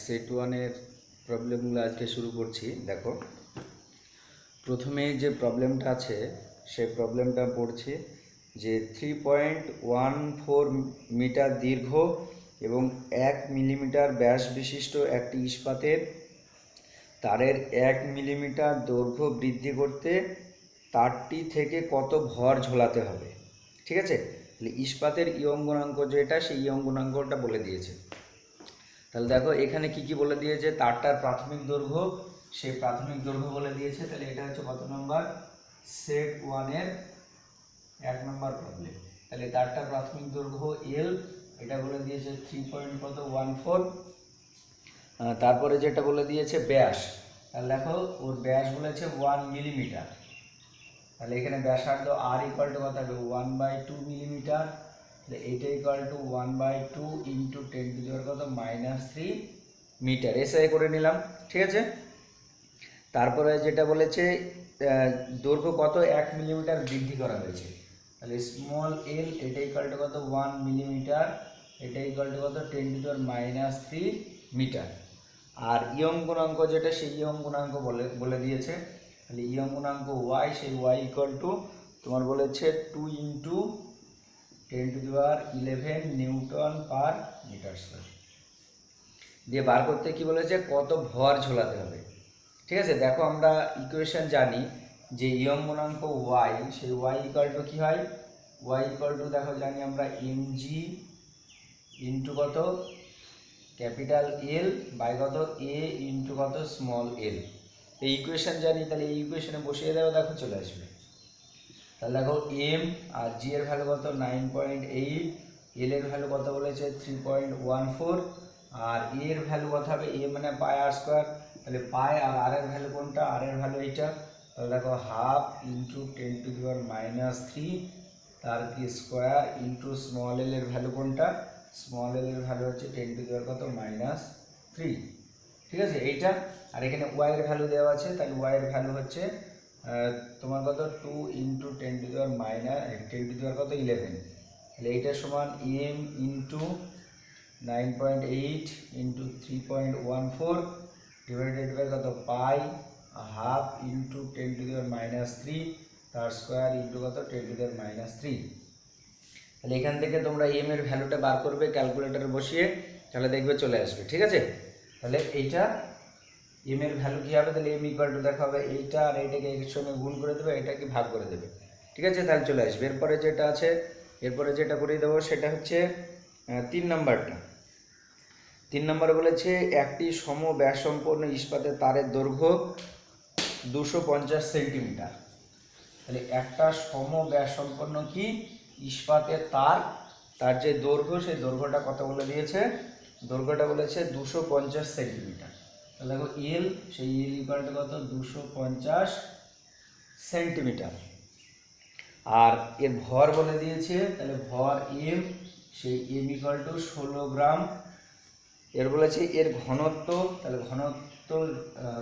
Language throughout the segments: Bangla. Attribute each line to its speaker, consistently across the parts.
Speaker 1: সেট ওয়ানের প্রবলেমগুলো আজকে শুরু করছি। দেখো, প্রথমে যে প্রবলেমটা আছে সেই প্রবলেমটা পড়ছে যে 3.14 মিটার দীর্ঘ এবং 1 মিলিমিটার ব্যাস বিশিষ্ট একটি ইস্পাতের তারের 1 মিলিমিটার দৈর্ঘ্য বৃদ্ধি করতে তারটি থেকে কত ভর ঝোলাতে হবে। ঠিক আছে, তাহলে ইস্পাতের ইয়ং গুণাঙ্ক যেটা, সেই ইয়ং গুণাঙ্কটা বলে দিয়েছে। তাহলে দেখো এখানে কি কি বলে দিয়েছে, তারটার প্রাথমিক দৈর্ঘ্য, সেই প্রাথমিক দৈর্ঘ্য বলে দিয়েছে। তাহলে এটা হচ্ছে কত নম্বর, সেট ওয়ানের 1 নম্বর প্রবলেম। তাহলে তারটার প্রাথমিক দৈর্ঘ্য এল, এটা বলে দিয়েছে 3.14। তারপরে যেটা বলে দিয়েছে ব্যাস, তাহলে দেখো ওর ব্যাস বলেছে 1 মিলিমিটার। তাহলে এখানে ব্যাসার্ধ আর ইকুয়াল টু কত হবে, 1/2 মিলিমিটার। তাহলে এটা equal to 1/2 into 10⁻³ metre. SI করে নিলাম, ঠিক আছে। তারপরে যেটা বলেছে দৈর্ঘ্য কত, 1 মিলিমিটার বৃদ্ধি করা হয়েছে। তাহলে স্মল এল, এটা ইকুয়াল টু কত, 1 মিলিমিটার, এটা ইকুয়াল টু কত, 10⁻³ মিটার। আর ইয়ং গুণাঙ্ক যেটা, সেই ইয়ং গুণাঙ্ক বলে দিয়েছে। তাহলে ইয়ং গুণাঙ্ক ওয়াই, সেই ওয়াই ইকুয়াল টু তোমার বলেছে 2 into 10⁻11 newton per metre square. দিয়ে বার করতে কি বলেছে, কত ভর ঝোলাতে হবে। ঠিক আছে, দেখো আমরা ইকুয়েশন জানি যে ইয়ং গুণাঙ্ক ওয়াই, সেই ওয়াই ইকুয়াল টু কি হয়, ওয়াই ইকুয়াল টু দেখো জানি আমরা এমজি ইন্টু কত, ক্যাপিটাল এল বাই কত, এ ইন্টু কত, স্মল এল। এই ইকুয়েশন জানি, তাহলে এই ইকুয়েশনে বসিয়ে দেবো, দেখো চলে আসবে। তাহলে দেখো এম আর জি এর ভ্যালু কত, 9.8, এল এর ভ্যালু কত বলেছে 3.14, আর এর ভ্যালু কত হবে, এ মানে পাই আর স্কোয়ার। তাহলে পাই আর আর এর ভ্যালু কোনটা, আর এর ভ্যালু এইটা। তাহলে দেখো হাফ ইন্টু 10⁻³ তার কি স্কোয়ার ইন্টু স্মল এল এর ভ্যালু কোনটা, স্মল এল এর ভ্যালু হচ্ছে 10⁻³ ঠিক আছে এইটা। আর এখানে ওয়াই এর ভ্যালু দেওয়া আছে, তাহলে ওয়াই এর ভ্যালু হচ্ছে তোমার কত, 2 ইন্টু 10⁻11। তাহলে এইটা সমান M into 9.8 into 3.14 divided by কত, পাই হাফ ইন্টু 10⁻³ তার স্কোয়ার ইন্টু কত, 10⁻³। তাহলে এখান থেকে তোমরা এম এর ভ্যালুটা বার করবে ক্যালকুলেটরে বসিয়ে, তাহলে দেখবে চলে আসবে। ঠিক আছে, তাহলে এইটা এম এর ভ্যালু কী হবে, তাহলে এম ইকুয়াল টু দেখা হবে এইটা, আর এইটাকে এর সঙ্গে গুণ করে দেবে, এটাকে ভাগ করে দেবে। ঠিক আছে, তাহলে চলে আসবে। এরপরে যেটা আছে, এরপরে যেটা করে দেবো সেটা হচ্ছে 3 নম্বরটা। 3 নম্বরে বলেছে একটি সম ব্যাসসম্পন্ন ইস্পাতের তারের দৈর্ঘ্য 250 সেন্টিমিটার। তাহলে একটা সম ব্যাসসম্পন্ন কি ইস্পাতের তার যে দৈর্ঘ্য, সেই দৈর্ঘ্যটা কত বলে দিয়েছে, দৈর্ঘ্যটা বলেছে 250 সেন্টিমিটার। তাহলে দেখো এল, সেই এল ইকুয়াল টু কত, 250 সেন্টিমিটার। আর এর ভর বলে দিয়েছে, তাহলে ভর এম, সেই এম ইকুয়াল টু 16 গ্রাম। এর বলেছে এর ঘনত্ব, তাহলে ঘনত্ব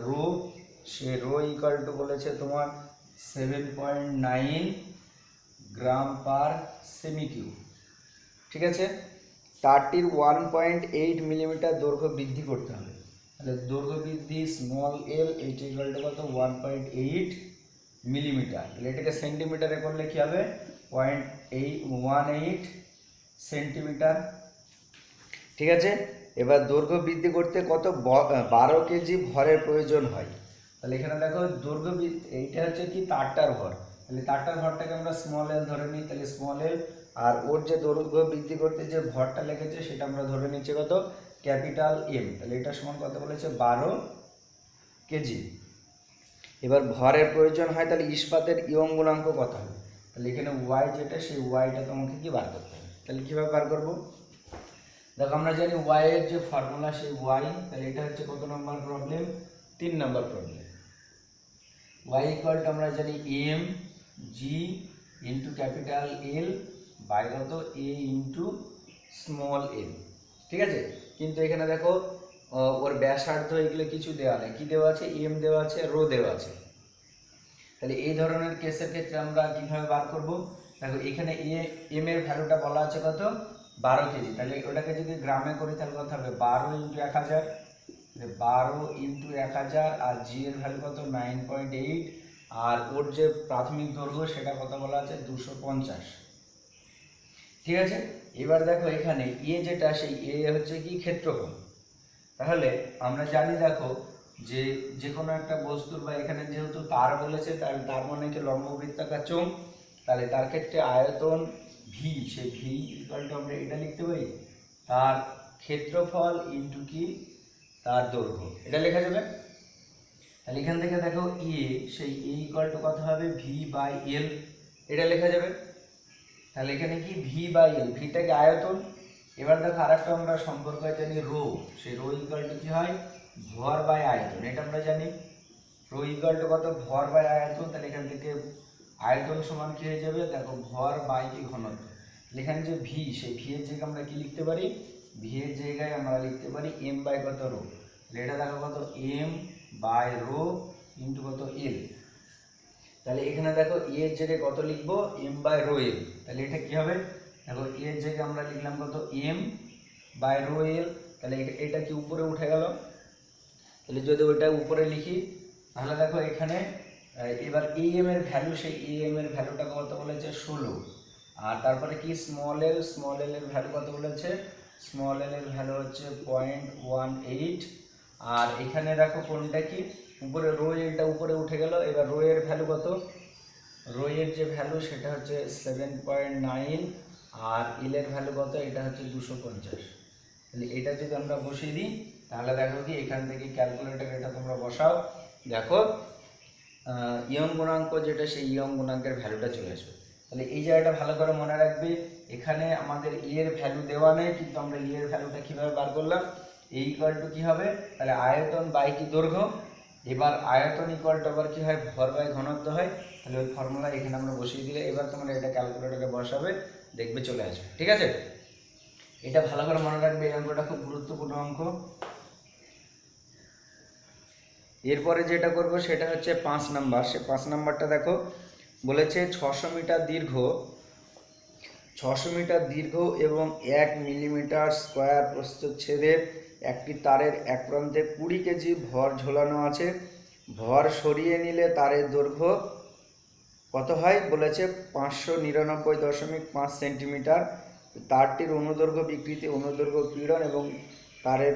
Speaker 1: রো, সে রো ইকুয়াল টু বলেছে তোমার 7.9 গ্রাম পার সেমি কিউব। ঠিক আছে, তারটির 1.8 মিলিমিটার দৈর্ঘ্য বৃদ্ধি করতে হবে। তাহলে দৈর্ঘ্য বৃদ্ধি স্মল এল, এইটা ইকুয়াল টু কত, 1.8 মিলিমিটার। তাহলে এটাকে সেন্টিমিটারে করলে কি হবে, 0.18 সেন্টিমিটার। ঠিক আছে, এবার দৈর্ঘ্য বৃদ্ধি করতে কত, 12 কেজি ভরের প্রয়োজন হয়। তাহলে এখানে দেখো দৈর্ঘ্য বৃদ্ধি, এইটা হচ্ছে কি তারটার ভর, তাহলে তারটার ভরটাকে আমরা স্মল এল ধরে নিই, তাহলে স্মল এল। আর ওর যে দৈর্ঘ্য বৃদ্ধি করতে যে ভরটা লেগেছে সেটা আমরা ধরে নিচ্ছি কত, ক্যাপিটাল এম। তাহলে এটা সমান কত বলেছে, 12 কেজি। এবার ভরের প্রয়োজন হয়, তাহলে ইস্পাতের ইয়ং গুণাঙ্ক কত হবে, তাহলে এখানে ওয়াই যেটা, সেই ওয়াইটা তোমাকে কি বার করতে হবে। তাহলে কীভাবে বার করবো, দেখো আমরা জানি ওয়াই এর যে ফর্মুলা, সেই ওয়াই, তাহলে এটা হচ্ছে কত নম্বর প্রবলেম, 3 নম্বর প্রবলেম। ওয়াই ইকুয়াল টু আমরা জানি M G into capital L by কত, এ ইন্টু স্মল এল। ঠিক আছে, কিন্তু এখানে দেখো ওর ব্যাসার্ধ এগুলো কিছু দেওয়া নেই, কি দেওয়া আছে, এম দেওয়া আছে, রো দেওয়া আছে। তাহলে এই ধরনের কেসের ক্ষেত্রে আমরা কীভাবে বার করব, দেখো এখানে এম এর ভ্যালুটা বলা আছে কত, 12 কেজি। তাহলে ওটাকে যদি গ্রামে করি তাহলে কত হবে, 12 ইন্টু 1000। 12 ইন্টু 1000 আর জি এর ভ্যালু কত 9.8 আর ওর যে প্রাথমিক দৈর্ঘ্য সেটা কত বলা আছে 250। ঠিক আছে, এবার দেখো এখানে এ যেটা সেই এ হচ্ছে কি ক্ষেত্রফল। তাহলে আমরা জানি দেখো যে যে কোনো একটা বস্তুর বা এখানে যেহেতু তার বলেছে তাহলে তার মানে কি লম্ববৃত্তাকার চোঙ, তাহলে তার ক্ষেত্রে আয়তন ভি, সেই ভি ইকুয়াল টু আমরা এটা লিখতে পারি তার ক্ষেত্রফল ইন্টু কি তার দৈর্ঘ্য, এটা লেখা যাবে। তাহলে এখান থেকে দেখো এ, সেই এ ইকুয়াল টু কত হবে ভি বাই এল, এটা লেখা যাবে। তাহলে এখানে কি ভি বাই এল, ভিটাকে আয়তন। এবার দেখো আরেকটা আমরা সম্পর্ক জানি রো, সেই রো ইকুয়াল টু কি হয় ভর বাই আয়তন, এটা আমরা জানি। রো ইকুয়াল টু কত ভর বাই আয়তন, তাহলে এখান থেকে আয়তন সমান কি হয়ে যাবে দেখো ভর বাই কি ঘনত্ব। এখানে যে ভি, সেই ভি এর জায়গায় আমরা কি লিখতে পারি, ভি এর জায়গায় আমরা লিখতে পারি এম বাই কত রো। এটা দেখো কত এম বাই রো ইন্টু কত এল। তাহলে এখানে দেখো এর জায়গায় কত লিখবো এম বাই রো এল, তাহলে এটা কি হবে দেখো এর জায়গায় আমরা লিখলাম কত এম বাই রো এল, তাহলে এটা কি উপরে উঠে গেল। তাহলে যদি ওইটা উপরে লিখি তাহলে দেখো এখানে এবার এ এম এর ভ্যালু, সেই এ এম এর ভ্যালুটা কত বলেছে 16, আর তারপরে কি স্মল এল এর ভ্যালু কত বলেছে, স্মল এল এর ভ্যালু হচ্ছে 0.18। আর এখানে দেখো কোনটা কি উপরে রো এলটা উপরে উঠে গেল, এবার রো এর ভ্যালু কত, রো এর যে ভ্যালু সেটা হচ্ছে 7.9 আর এল এর ভ্যালু কত এটা হচ্ছে 250। তাহলে এটা যদি আমরা বসিয়ে দিই তাহলে দেখো কি এখান থেকে ক্যালকুলেটর এটা তোমরা বসাও, দেখো ইয়ং গুণাঙ্ক যেটা সেই ইয়ং গুণাঙ্কের ভ্যালুটা চলে আসবে। তাহলে এই জায়গাটা ভালো করে মনে রাখবে, এখানে আমাদের ই এর ভ্যালু দেওয়া নেই কিন্তু আমরা ই এর ভ্যালুটা কিভাবে বার করলাম, এই ইকুয়াল টু কি হবে তাহলে আয়তন বাই কি দৈর্ঘ্য। এবার আয়তন ইকুয়াল টু আবার কি হয় ভর বাই ঘনত্ব হয়, তাহলে ওই ফর্মুলা এখানে আমরা বসিয়ে দিলে এবার তোমরা এটা ক্যালকুলেটরে বসাবে দেখবে চলে আসবে। ঠিক আছে, এটা ভালো করে মনে রাখবে, এই অঙ্কটা খুব গুরুত্বপূর্ণ অঙ্ক। এরপরে যেটা করব সেটা হচ্ছে 5 নাম্বার। সে 5 নাম্বারটা দেখো বলেছে 600 মিটার দীর্ঘ এবং 1 মিলিমিটার স্কোয়ার প্রস্থচ্ছেদের একটি তারের এক প্রান্তে 20 কেজি ভর ঝোলানো আছে। ভর সরিয়ে নিলে তারের দৈর্ঘ্য কত হয় বলেছে 599.5 সেন্টিমিটার। তারটির অনুদৈর্ঘ্য বিকৃতি, অনুদৈর্ঘ্য পীড়ন এবং তারের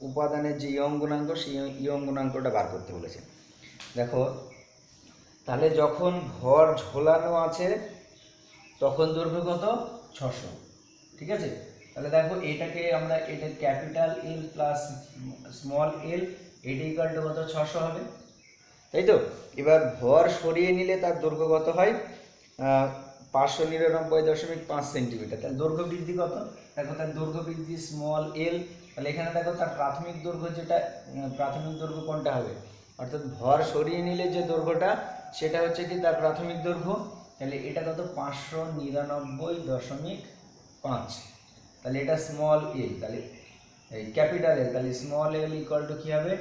Speaker 1: উপাদানের যে ইয়ং গুণাঙ্ক সেই ইয়ং গুণাঙ্কটা বার করতে বলেছে। দেখো তাহলে যখন ভর ঝোলানো আছে তখন দৈর্ঘ্য কত 600। ঠিক আছে, তাহলে দেখো এটাকে আমরা এটা capital L plus small l, এটা ইকুয়াল টু কত 600 হবে, তাই তো। এবার ভর সরিয়ে নিলে তার দৈর্ঘ্য কত হয় 599.5 সেন্টিমিটার। তাহলে দৈর্ঘ্য বৃদ্ধি কত দেখো, তার দৈর্ঘ্য বৃদ্ধি স্মল এল। তাহলে এখানে দেখো তার প্রাথমিক দৈর্ঘ্য যেটা, প্রাথমিক দৈর্ঘ্য কোনটা হবে অর্থাৎ ভর সরিয়ে নিলে যে দৈর্ঘ্যটা সেটা হচ্ছে কি তার প্রাথমিক দৈর্ঘ্য। তাহলে এটা কত 599.5। তাহলে এটা স্মল এল, তাহলে এই ক্যাপিটাল এল, তাহলে স্মল এল ইকুয়াল টু কী হবে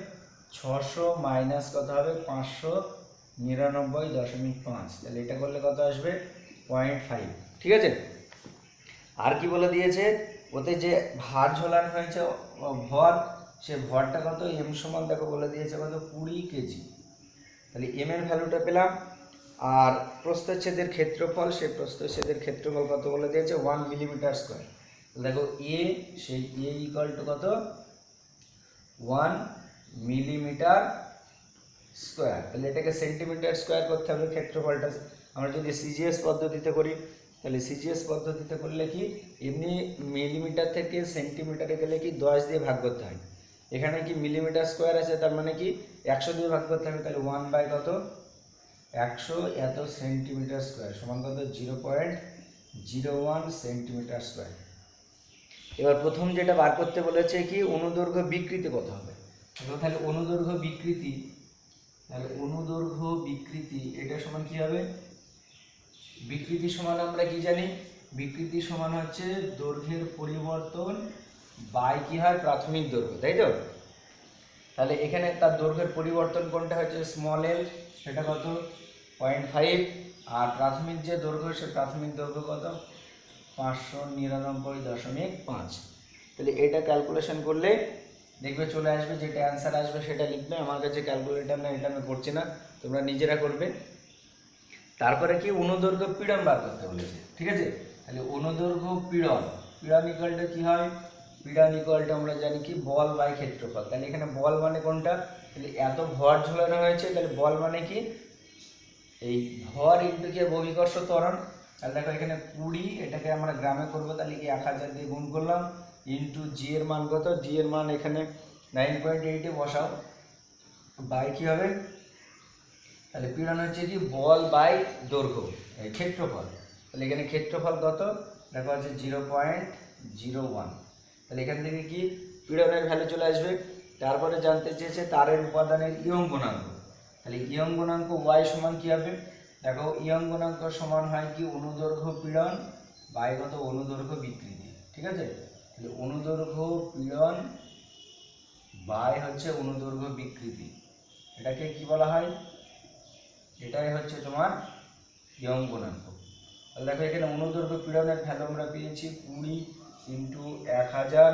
Speaker 1: 600 মাইনাস কত হবে 599.5। তাহলে এটা করলে কত আসবে 0.5। ঠিক আছে, আর কি বলে দিয়েছে ওতে যে ভার ঝোলানো হয়েছে ভর, সে ভরটা কত এম সমান দেখো বলে দিয়েছে কত 20 কেজি। তাহলে এম এর ভ্যালুটা পেলাম। আর প্রস্থচ্ছেদের ক্ষেত্রফল, সেই প্রস্থচ্ছেদের ক্ষেত্রফল কত বলে দিয়েছে 1 মিলিমিটার স্কোয়ার। দেখো এ, সেই এ ইকুয়াল টু কত 1 মিলিমিটার স্কোয়ার। তাহলে এটাকে সেন্টিমিটার স্কোয়ার করতে হবে ক্ষেত্রফলটা। আমরা যদি সিজিএস পদ্ধতিতে করি তাহলে সিজিএস পদ্ধতিতে করলে কি এমনি মিলিমিটার থেকে সেন্টিমিটারে গেলে কি 10 দিয়ে ভাগ করতে হয়, এখানে কি মিলিমিটার স্কোয়ার আছে তার মানে কি 100 দিয়ে ভাগ করতে হবে। তাহলে 1 বাই কত 100 এত সেন্টিমিটার স্কোয়ার সমান কত 0.01 সেন্টিমিটার স্কোয়ার। এবার প্রথম যেটা বার করতে বলেছে কি অনুদৈর্ঘ্য বিকৃতি কত হবে। তাহলে অনুদৈর্ঘ্য বিকৃতি, তাহলে অনুদৈর্ঘ্য বিকৃতি এটা সমান কি হবে, বিকৃতি সমান আমরা কি জানি, বিকৃতি সমান হচ্ছে দৈর্ঘ্যের পরিবর্তন বাই কি হয় প্রাথমিক দৈর্ঘ্য, তাই তো। তাহলে এখানে তার দৈর্ঘ্যের পরিবর্তন কোনটা হচ্ছে স্মল এল, সেটা কত 0.5। আর প্রাথমিক যে দৈর্ঘ্য সে প্রাথমিক দৈর্ঘ্য কত 599.5। তাহলে এটা ক্যালকুলেশন করলে দেখবে চলে আসবে, যেটা অ্যান্সার আসবে সেটা লিখবে। আমার কাছে ক্যালকুলেটার না, এটা আমি করছি না, তোমরা নিজেরা করবে। তারপরে কি অনুদৈর্ঘ্য পীড়ন বার করতে বলেছে, ঠিক আছে। তাহলে অনুদৈর্ঘ্য পীড়ন, পীড়ন ইকুয়ালটা কি হয়, পীড়ন ইকুয়ালটা আমরা জানি কি বল বাই ক্ষেত্রফল। তাহলে এখানে বল মানে কোনটা, তাহলে এত ভর ঝোলানো হয়েছে, তাহলে বল মানে কি এই ভর ইন্টু কি অভিকর্ষ ত্বরণ। তাহলে দেখো এখানে 20, এটাকে আমরা গ্রামে করবো, তাহলে কি 1000 দিয়ে গুণ করলাম, ইন্টু জি এর মান কত, জি এর মান এখানে 9.8 বসাও, বাই কি হবে, তাহলে পীড়ন হচ্ছে কি বল বাই দৈর্ঘ্য এই ক্ষেত্রফল। তাহলে এখানে ক্ষেত্রফল কত দেখো আছে 0.01। তাহলে এখান থেকে কি পীড়নের ভ্যালু চলে আসবে। তারপরে জানতে চেয়েছে তারের উপাদানের ইয়ং গুণাঙ্ক। তাহলে ইয়ং গুণাঙ্ক ওয়াই সমান কি হবে, দেখো ইয়ং গুণাঙ্ক সমান হয় কি অনুদৈর্ঘ্য পীড়ন বাই কত অনুদৈর্ঘ্য বিকৃতি, ঠিক আছে। তাহলে অনুদৈর্ঘ্য পীড়ন বাই হচ্ছে অনুদৈর্ঘ্য বিকৃতি, এটাকে কি বলা হয়, এটাই হচ্ছে তোমার ইয়ং গুণাঙ্ক। তাহলে দেখো এখানে অনুদৈর্ঘ্য পীড়নের ভ্যালু আমরা পেয়েছি 20 ইন্টু 1000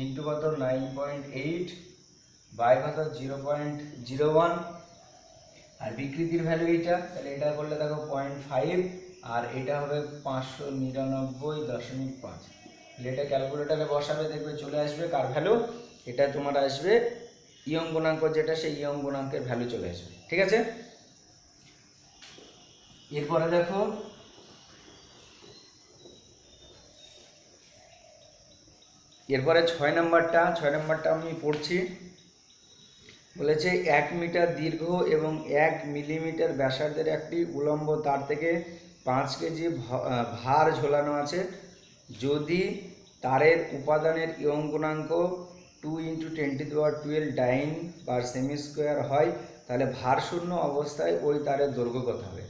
Speaker 1: ইন্টু কত 9.8 বাই কত 0.01, আর বিকৃতির ভ্যালু এইটা, তাহলে এটা করলে দেখো 0.5 আর এটা হবে 599.5। তাহলে এটা ক্যালকুলেটারে বসাবে, দেখবে চলে আসবে কার ভ্যালু, এটা তোমার আসবে ইয়ং গুণাঙ্ক যেটা, সেই ইয়ং গুণাঙ্কের ভ্যালু চলে আসবে, ঠিক আছে। এরপরে দেখো এরপরে 6 নম্বরটা আমি পড়ছি। বলেছে 1 মিটার দীর্ঘ এবং 1 মিলিমিটার ব্যাসার্ধের একটি উলম্ব তার থেকে 5 কেজি ভার ঝোলানো আছে। যদি তারের উপাদানের ইয়ং গুণাঙ্ক 2 × 10⁻12 ডাইন পার সেমি স্কোয়ার হয়, তাহলে ভারশূন্য অবস্থায় ওই তারের দৈর্ঘ্য কত হবে।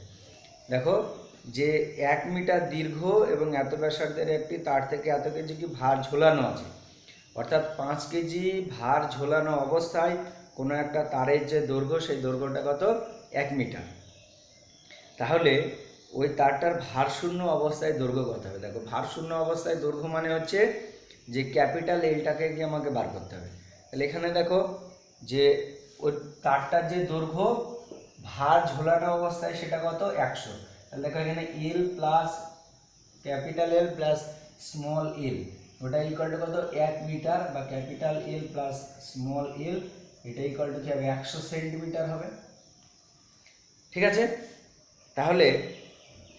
Speaker 1: দেখো যে 1 মিটার দীর্ঘ এবং এত ব্যাসার্ধের একটি তার থেকে এত কেজি কি ভার ঝোলানো আছে, অর্থাৎ 5 কেজি ভার ঝোলানো অবস্থায় কোনো একটা তারের যে দৈর্ঘ্য, সেই দৈর্ঘ্যটা কত 1 মিটার। তাহলে ওই তারটার ভারশূন্য অবস্থায় দৈর্ঘ্য কত হবে। দেখো ভারশূন্য অবস্থায় দৈর্ঘ্য মানে হচ্ছে যে ক্যাপিটাল এলটাকে কি আমাকে বার করতে হবে। তাহলে এখানে দেখো যে ওই তারটার যে দৈর্ঘ্য ভার ঝোলানো অবস্থায় সেটা কত 100। তাহলে দেখো এখানে l plus capital L plus small l, ওটা ইকুয়াল টু কত 1 মিটার, বা capital L plus small l, এটা ইকুয়াল টু কি হবে 100 সেন্টিমিটার হবে, ঠিক আছে। তাহলে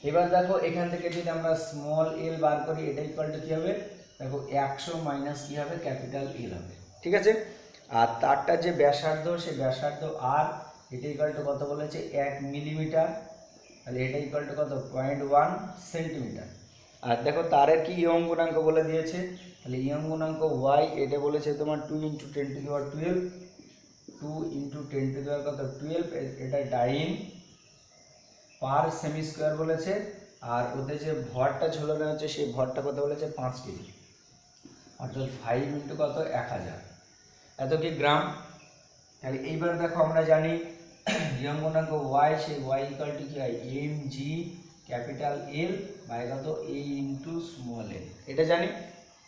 Speaker 1: এবার দেখো এখান থেকে যদি আমরা স্মল এল বার করি, এটা ইকুয়াল টু কি হবে, দেখো 100 মাইনাস কি হবে ক্যাপিটাল এল হবে, ঠিক আছে। আর তারটা যে ব্যাসার্ধ, সেই ব্যাসার্ধ আর, এটা ইকুয়াল টু কত বলেছে 1 মিলিমিটার, তাহলে এটা ইকুয়াল টু কত 0.1 সেন্টিমিটার। আর দেখো তারের কি ইয়ং গুণাঙ্ক বলে দিয়েছে, তাহলে ইয়ং গুণাঙ্ক ওয়াই, এটা বলেছে তোমার 2 × 10⁻12, 2 × 10⁻12, এটা ডাইন পার সেমি স্কোয়ার বলেছে। আর ওতে যে ভরটা ঝোলানো হচ্ছে, সেই ভরটা কত বলেছে 5 কেজি, অর্থাৎ 5 × কত 1000, এত কি গ্রাম। তাহলে এইবার দেখো আমরা জানি ইয়ং গুণাঙ্ক ওয়াই, সেই ওয়াই ইকুয়াল টু কি হয় M G capital L by কত এ ইন্টু স্মল এল, এটা জানি।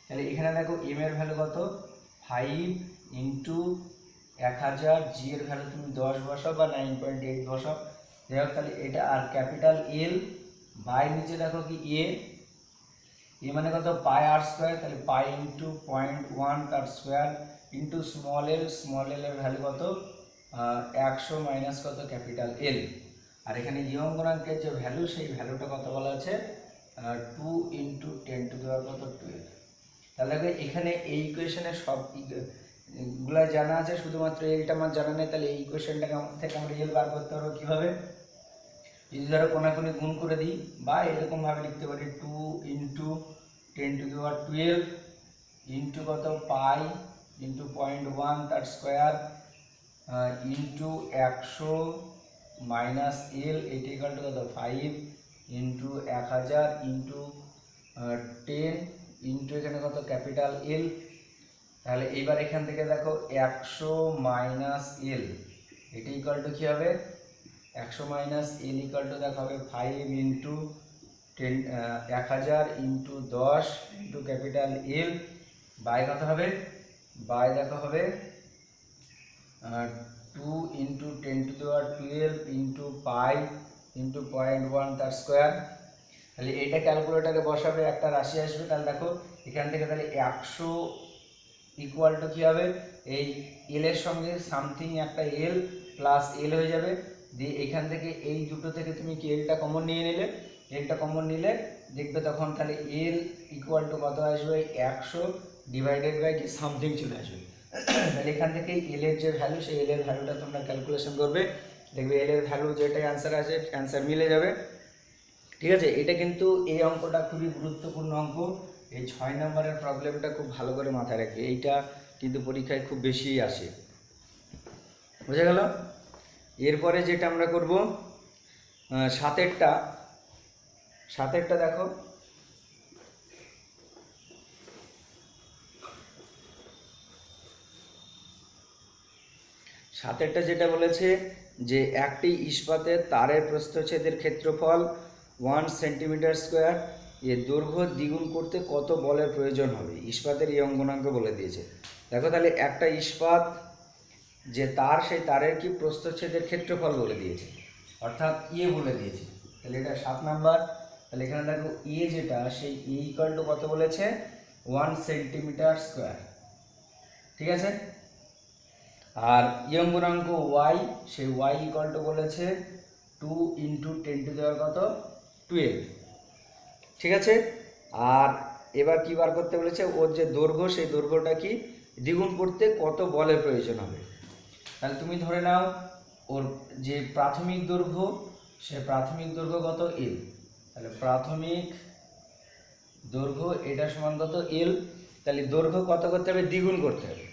Speaker 1: তাহলে এখানে দেখো এম এর ভ্যালু কত 5 × 1000, জি এর ভ্যালু তুমি 10 বসাও বা 9.8 বসাও, যাই হোক। তাহলে এটা আর ক্যাপিটাল এল বাই নিচে দেখো কি এ মানে কত পাই আর স্কোয়ার, তাহলে পাই ইন্টু 0.1 তার স্কোয়ার ইন্টু স্মল এল এর ভ্যালু কত 100 মাইনাস কত ক্যাপিটাল এল। আর এখানে ইয়ং গুণাঙ্কের যে ভ্যালু, সেই ভ্যালুটা কত বলা আছে 2 × 10⁻12। তাহলে এখানে এই ইকুয়েশনে সব গুলা জানা আছে, শুধুমাত্র এলটা আমার জানা নেই। তাহলে এই ইকুয়েশনটা থেকে আমরা এল বার করতে পারবো কিভাবে, যদি ধরো কোনাকুনি গুণ করে দিই, বা এরকম ভাবে লিখতে পারি 2 × 10⁻12 ইন্টু কত পাই ইন্টু 0.1 তার স্কোয়ার ইন্টু 100 মাইনাস এল, এটা ইকুয়াল টু কত 5 ইন্টু 1000 ইন্টু 10 ইন্টু এখানে কত ক্যাপিটাল এল। তাহলে এইবার এখান থেকে দেখো 100 মাইনাস এল, এটা ইকুয়াল টু কি হবে 100 মাইনাস এল ইকুয়াল টু দেখো হবে 5 into 10 1000 into 10 into capital L by কত হবে বাই দেখো হবে 2 ইন্টু 10⁻12 ইন্টু পাই ইন্টু 0.1 তার স্কোয়ার। তাহলে এটা ক্যালকুলেটারে বসাবে, একটা রাশি আসবে। তাহলে দেখো এখান থেকে তাহলে 100 ইকুয়াল টু কী হবে, এই এল এর সঙ্গে সামথিং একটা এল প্লাস এল হয়ে যাবে। দিয়ে এখান থেকে এই দুটো থেকে তুমি কি এলটা কমন নিয়ে নিলে, এলটা কমন নিলে দেখবে তখন তাহলে এল ইকুয়াল টু কত আসবে, 100 ডিভাইডেড বাই কি সামথিং চলে আসবে। তাহলে এখান থেকে এল এর যে ভ্যালু, সেই এল এর ভ্যালুটা তোমরা ক্যালকুলেশন করবে, দেখবে এল এর ভ্যালু যেটাই অ্যান্সার আছে অ্যান্সার মিলে যাবে। ঠিক আছে, এটা কিন্তু এই অঙ্কটা খুবই গুরুত্বপূর্ণ অঙ্ক। এই 6 নম্বরের প্রবলেমটা খুব ভালো করে মাথায় রাখবে, এইটা কিন্তু পরীক্ষায় খুব বেশিই আসে। বুঝে গেল? এরপরে যেটা আমরা করব, সাতেরটা দেখো। সাতেরটা যেটা বলেছে যে একটি ইস্পাতের তারের প্রস্থচ্ছেদের ক্ষেত্রফল 1 সেন্টিমিটার স্কোয়ার, এর দৈর্ঘ্য দ্বিগুণ করতে কত বলের প্রয়োজন হবে, ইস্পাতের এই অঙ্গনাঙ্ক বলে দিয়েছে। দেখো তাহলে একটা ইস্পাত যে তার, সেই তারের কি প্রস্থচ্ছেদের ক্ষেত্রফল বলে দিয়েছে, অর্থাৎ ইয়ে বলে দিয়েছে। তাহলে এটা 7 নাম্বার। তাহলে এখানে দেখো এ যেটা, সেই এ ইকুয়াল টু কত বলেছে, 1 সেন্টিমিটার স্কোয়ার। ঠিক আছে, আর ইয়ঙ্গুনাঙ্ক ওয়াই, সেই ওয়াই ইকুয়াল টু বলেছে 2 ইন্টু 10⁻12। ঠিক আছে, আর এবার কি বার করতে বলেছে, ওর যে দৈর্ঘ্য, সেই দৈর্ঘ্যটা কি দ্বিগুণ করতে কত বলের প্রয়োজন হবে। তাহলে তুমি ধরে নাও ওর যে প্রাথমিক দৈর্ঘ্য, সে প্রাথমিক দৈর্ঘ্য কত, এল। তাহলে প্রাথমিক দৈর্ঘ্য এটা সমান কত, এল। তাহলে দৈর্ঘ্য কত করতে হবে, দ্বিগুণ করতে হবে।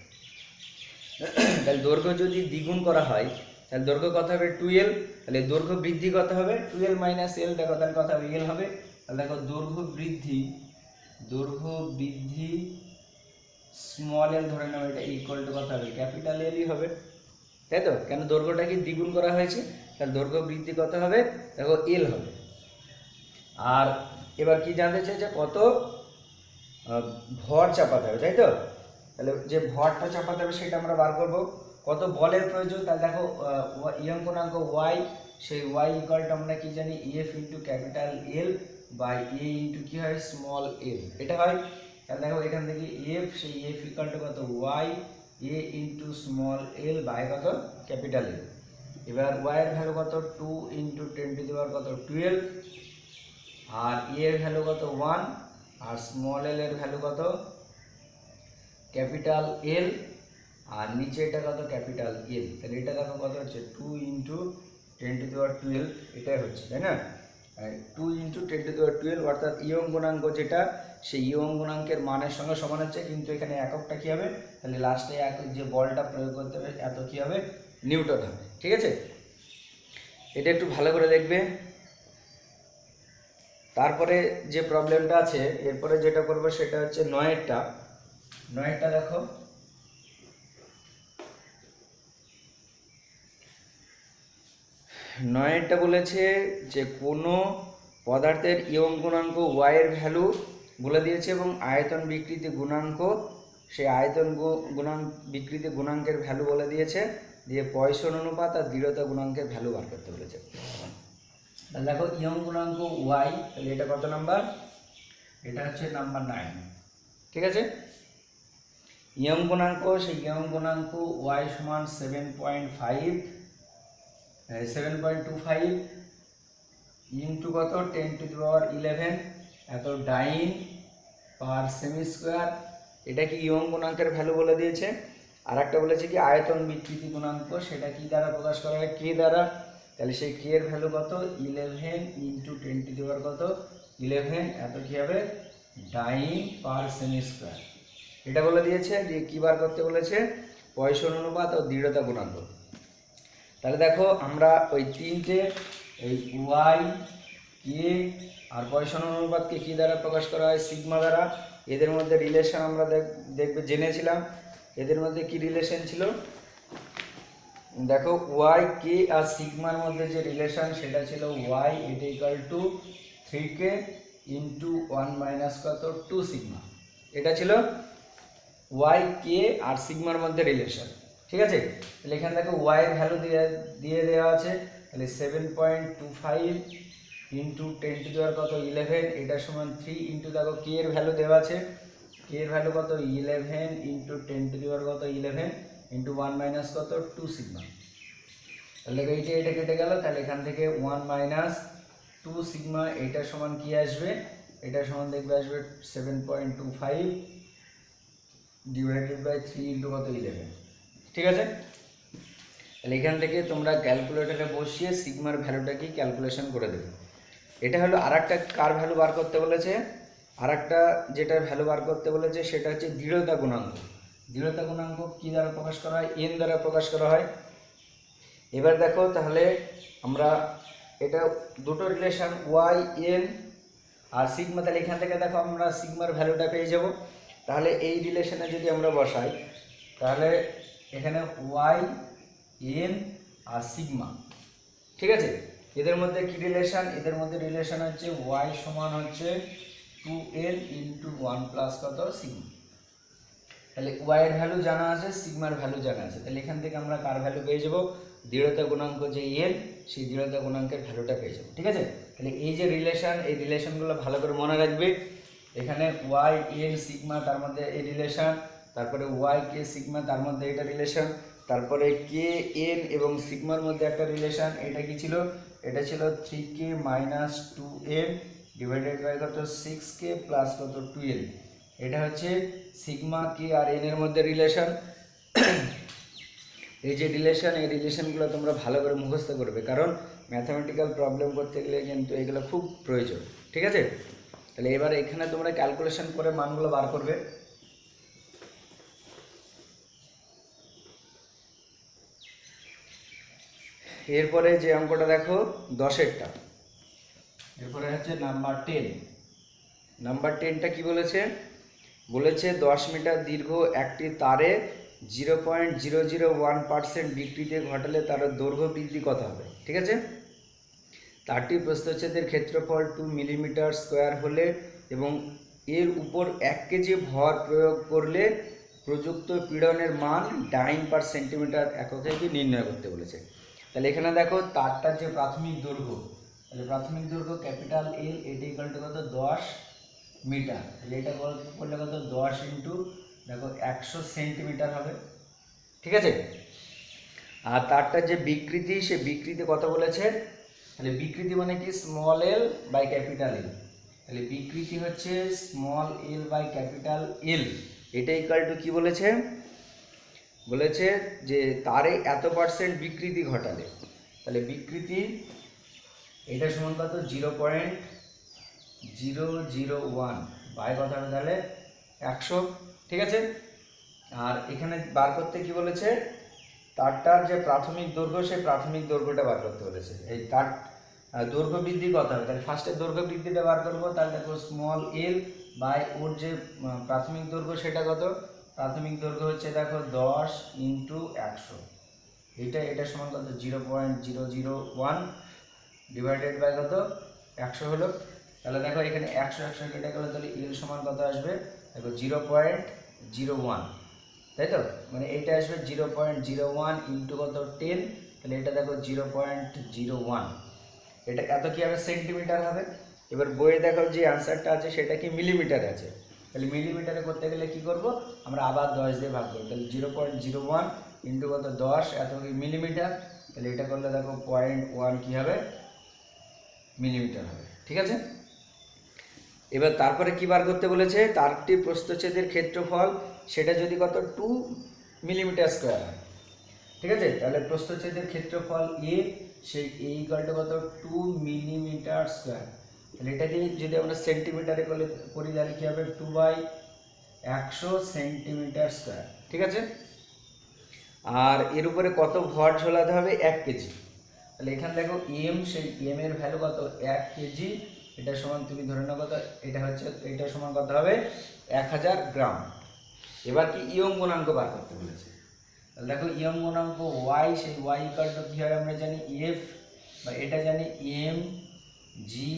Speaker 1: তাহলে দৈর্ঘ্য যদি দ্বিগুণ করা হয় তাহলে দৈর্ঘ্য কত হবে, 2l। তাহলে দৈর্ঘ্য বৃদ্ধি কত হবে, 2l মাইনাস এল। দেখো তাহলে কত হবে, এল হবে। তাহলে দেখো দৈর্ঘ্য বৃদ্ধি স্মল এল ধরে নাও, এটা ইকুয়াল টু কত হবে, ক্যাপিটাল এলই হবে। তাই তো, কেন দৈর্ঘ্যটাকে দ্বিগুণ করা হয়েছে, তাহলে দৈর্ঘ্য বৃদ্ধি কত হবে, দেখো এল হবে। আর এবার কি জানতে চাই, যে কত ভর চাপাতে হবে, তাই তো। তাহলে যে ভরটা চাপাতে হবে সেটা আমরা বার করব, কত বলের প্রয়োজন। তাহলে দেখো ইয়ঙ্গুনাঙ্ক ওয়াই, সেই ওয়াই ইকুয়ালটা আমরা কি জানি, F into capital L by A into কি হয়, স্মল এল, এটা হয়। তাহলে দেখো এখান থেকে এফ, সেই এফ ইকুয়ালটা কত, Y A into small L by কত, ক্যাপিটাল এল। এবার ওয়াই এর ভ্যালু কত, 2 ইন্টু 10⁻12, আর এ এর ভ্যালু কত, 1, আর স্মল এল এর ভ্যালু কত, ক্যাপিটাল এল, আর নিচে এটা কত, ক্যাপিটাল এল। তাহলে এটা দেখো কত হচ্ছে, 2 ইন্টু 10⁻12, এটাই হচ্ছে, তাই না। 2 ইন্টু 10⁻12 অর্থাৎ ইয়ং গুণাঙ্ক যেটা, সেই ইয়ং গুণাঙ্কের মানের সঙ্গে সমান হচ্ছে, কিন্তু এখানে এককটা কী হবে, তাহলে লাস্টে যে বলটা প্রয়োগ করতে হবে এত কী হবে, নিউটন হবে। ঠিক আছে, এটা একটু ভালো করে দেখবে। তারপরে যে প্রবলেমটা আছে, এরপরে যেটা করবো সেটা হচ্ছে 9এরটা দেখো। 9এরটা বলেছে যে কোনো পদার্থের ইয়ং গুণাঙ্ক ওয়াই এর ভ্যালু বলে দিয়েছে, এবং আয়তন বিকৃতি গুণাঙ্ক, সেই আয়তন বিকৃতি গুণাঙ্কের ভ্যালু বলে দিয়েছে, দিয়ে পয়সন অনুপাত আর দৃঢ়তা গুণাঙ্কের ভ্যালু বার করতে বলেছে। তাহলে দেখো ইয়ং গুণাঙ্ক ওয়াই, তাহলে এটা কত নাম্বার, এটা হচ্ছে নাম্বার 9। ঠিক আছে, ইয়ং গুণাঙ্ক, সেই ইয়ং গুণাঙ্ক ওয়াই সমান 7.25 ইন্টু কত, 10⁻11 এত ডাইন পার সেমি স্কোয়ার। এটা কি ইয়ং গুণাঙ্কের ভ্যালু বলে দিয়েছে। আর একটা বলেছে কি আয়তন বিকৃতি গুণাঙ্ক, সেটা কি দ্বারা প্রকাশ করা হয়, কে দ্বারা। তাহলে সেই কে এর ভ্যালু কত, 11 ইন্টু 10⁻11 এত কি হবে, ডাইন পার সেমি স্কোয়ার, এটা বলে দিয়েছে। দিয়ে কী বার করতে বলেছে, পয়সন অনুপাত ও দৃঢ়তা গুণাঙ্ক। তাহলে দেখো আমরা ওই তিনটে, এই ওয়াই, কে আর পয়সন অনুপাতকে কী দ্বারা প্রকাশ করা হয়, সিগমা দ্বারা। এদের মধ্যে রিলেশন আমরা জেনেছিলাম। এদের মধ্যে কি রিলেশন ছিল, দেখো ওয়াই, কে আর সিগমার মধ্যে যে রিলেশন, সেটা ছিল ওয়াই এটা equal two 3k into 1 minus কত, 2 সিগমা, এটা ছিল। ওয়াই কে আর সিগমার মধ্যে রিলেশন, ঠিক আছে। তাহলে এখানে দেখো ওয়াই এর ভ্যালু দিয়ে দেওয়া আছে, তাহলে 7.25 ইন্টু 10⁻⁻ কত 11, এটা সমান 3 ইন্টু দেখো কে এর ভ্যালু দেওয়া আছে, কে এর ভ্যালু কত 11 ইন্টু 10⁻⁻ কত 11 ইন্টু 1 মাইনাস কত 2 সিগমা। তাহলে এটা কেটে গেল, তাহলে এখান থেকে 1 মাইনাস 2 সিগমা, এটা সমান কি আসবে, এটা সমান দেখবে আসবে 7.25 ডিভাইডেড বাই 3 ইন্টু কত 11, ঠিক আছে। তাহলে এখান থেকে তোমরা ক্যালকুলেটরে বসিয়ে সিগমার ভ্যালুটা কি ক্যালকুলেশন করে দেবে। এটা হলো আরেকটা কার ভ্যালু বার করতে বলেছে, আরেকটা যেটার ভ্যালু বার করতে বলেছে সেটা হচ্ছে দৃঢ়তা গুণাঙ্ক। দৃঢ়তা গুণাঙ্ক কি দ্বারা প্রকাশ করা হয়, এন দ্বারা প্রকাশ করা হয়। এবার দেখো তাহলে আমরা এটা দুটো রিলেশন ওয়াই এন আর সিগমা, তাহলে এখান থেকে দেখো আমরা সিগমার ভ্যালুটা পেয়ে যাব। তাহলে এই রিলেশনে যদি আমরা বসাই, তাহলে এখানে ওয়াই এন আর সিগমা, ঠিক আছে, এদের মধ্যে কি রিলেশন, এদের মধ্যে রিলেশন হচ্ছে ওয়াই সমান হচ্ছে 2n ইন্টু 1 প্লাস কত সিগমা। তাহলে ওয়াই এর ভ্যালু জানা আছে, সিগমার ভ্যালু জানা আছে, তাহলে এখান থেকে আমরা কার ভ্যালু পেয়ে যাব, দৃঢ়তা গুণাঙ্ক যে এন, সেই দৃঢ়তা গুণাঙ্কের ভ্যালুটা পেয়ে যাবো, ঠিক আছে। তাহলে এই যে রিলেশন, এই রিলেশনগুলো ভালো করে মনে রাখবে। এখানে ওয়াই এন সিগমা তার মধ্যে এই রিলেশন, তারপরে ওয়াই কে সিগমা তার মধ্যে এটা রিলেশন, তারপরে কে এন এবং সিগমার মধ্যে একটা রিলেশন, এটা কি ছিল, এটা ছিল 3k minus 2n divided by কত 6k প্লাস কত 12, এটা হচ্ছে সিগমা কে আর এন এর মধ্যে রিলেশন। এই যে রিলেশন, এই রিলেশনগুলো তোমরা ভালো করে মুখস্থ করবে, কারণ ম্যাথামেটিক্যাল প্রবলেম করতে গেলে কিন্তু এগুলো খুব প্রয়োজন, ঠিক আছে। তাহলে এবার এখানে তোমরা ক্যালকুলেশন করে মানগুলো বার করবে। এরপরে যে অঙ্কটা দেখো 10এরটা, এরপরে হচ্ছে নাম্বার 10। নাম্বার 10টা কি বলেছে, বলেছে 10 মিটার দীর্ঘ একটি তারে 0.001% বিকৃতি ঘটালে তার দৈর্ঘ্য বৃদ্ধি কত হবে, ঠিক আছে। তারটি প্রস্থচ্ছেদের ক্ষেত্রফল 2 মিলিমিটার স্কোয়ার হলে এবং এর উপর 1 কেজি ভর প্রয়োগ করলে প্রযুক্ত পীড়নের মান ডাইন পার সেন্টিমিটার এককে কি নির্ণয় করতে বলেছে। তাহলে এখানে দেখো তারটার যে প্রাথমিক দৈর্ঘ্য, তাহলে প্রাথমিক দৈর্ঘ্য ক্যাপিটাল এল, এটা ইকুয়াল টু কত 10 মিটার, তাহলে এটা করলে কত 10 ইন্টু দেখো 100 সেন্টিমিটার হবে, ঠিক আছে। আর তারটার যে বিকৃতি, সে বিকৃতি কত বলেছে, তাহলে বিকৃতি মানে কি small L by capital L, তাহলে বিকৃতি হচ্ছে small L by capital L, এটা ইকুয়াল টু কি বলেছে, বলেছে যে তারে এত পার্সেন্ট বিকৃতি ঘটালে, তাহলে বিকৃতি এটা সমান কত 0.001 বাই কত হবে তাহলে 100, ঠিক আছে। আর এখানে বার করতে কি বলেছে, তারটার যে প্রাথমিক দৈর্ঘ্য, সেই প্রাথমিক দৈর্ঘ্যটা বার করতে বলেছে। এই তার দৈর্ঘ্য বৃদ্ধি কত হবে, তাহলে ফার্স্টে দৈর্ঘ্য বৃদ্ধিটা বার করবো, তাহলে দেখো স্মল এল বাই ওর যে প্রাথমিক দৈর্ঘ্য সেটা কত, প্রাথমিক দৈর্ঘ্য হচ্ছে দেখো 10 ইন্টু 100, এটা সমান কত 0.001 ডিভাইডেড বাই কত 100 হলো। তাহলে দেখো এখানে 100 কেটে গেলে, তাহলে এল সমান কত আসবে দেখো 0.01, তাই তো, মানে এইটা আসবে 0.01 ইন্টু কত 10, তাহলে এটা দেখো 0.01, এটা এত কি হবে সেন্টিমিটার হবে। এবার বইয়ে দেখো যে আনসারটা আছে সেটা কি মিলিমিটারে আছে, তাহলে মিলিমিটারে করতে গেলে কি করব, আমরা আবার 10 দিয়ে ভাগ করব, তাহলে 0.01 ইন্টু কত 10 এত কি মিলিমিটার, তাহলে এটা করলে দেখো 0.1 কি হবে মিলিমিটার হবে, ঠিক আছে। এবার তারপরে কি বার করতে বলেছে, তারটি প্রস্থচ্ছেদের ক্ষেত্রফল সেটা যদি কত 2 মিলিমিটার স্কোয়ার হয়, ঠিক আছে। তাহলে প্রস্থচ্ছেদের ক্ষেত্রফল এ, সেই এ ইকুয়াল টু কত 2 মিলিমিটার স্কোয়ার, তাহলে এটাকে যদি আমরা সেন্টিমিটারে করি তাহলে কি হবে 2/100 সেন্টিমিটার স্কোয়ার, ঠিক আছে। আর এর উপরে কত ভর ঝোলাতে হবে 1 কেজি, তাহলে এখানে দেখো এম, সেই এম এর ভ্যালু কত 1 কেজি, এটা সমান তুমি ধরে নাও কত, এটা হচ্ছে এটা সমান কত হবে 1000 গ্রাম। এবার কি ইয়ং গুণাঙ্ক বার করতে বলেছে, তাহলে দেখো ইয়ং গুণাঙ্ক ওয়াই, সেই ওয়াই ইকুয়াল টু কি হয় আমরা জানি এফ, বা এটা জানি M G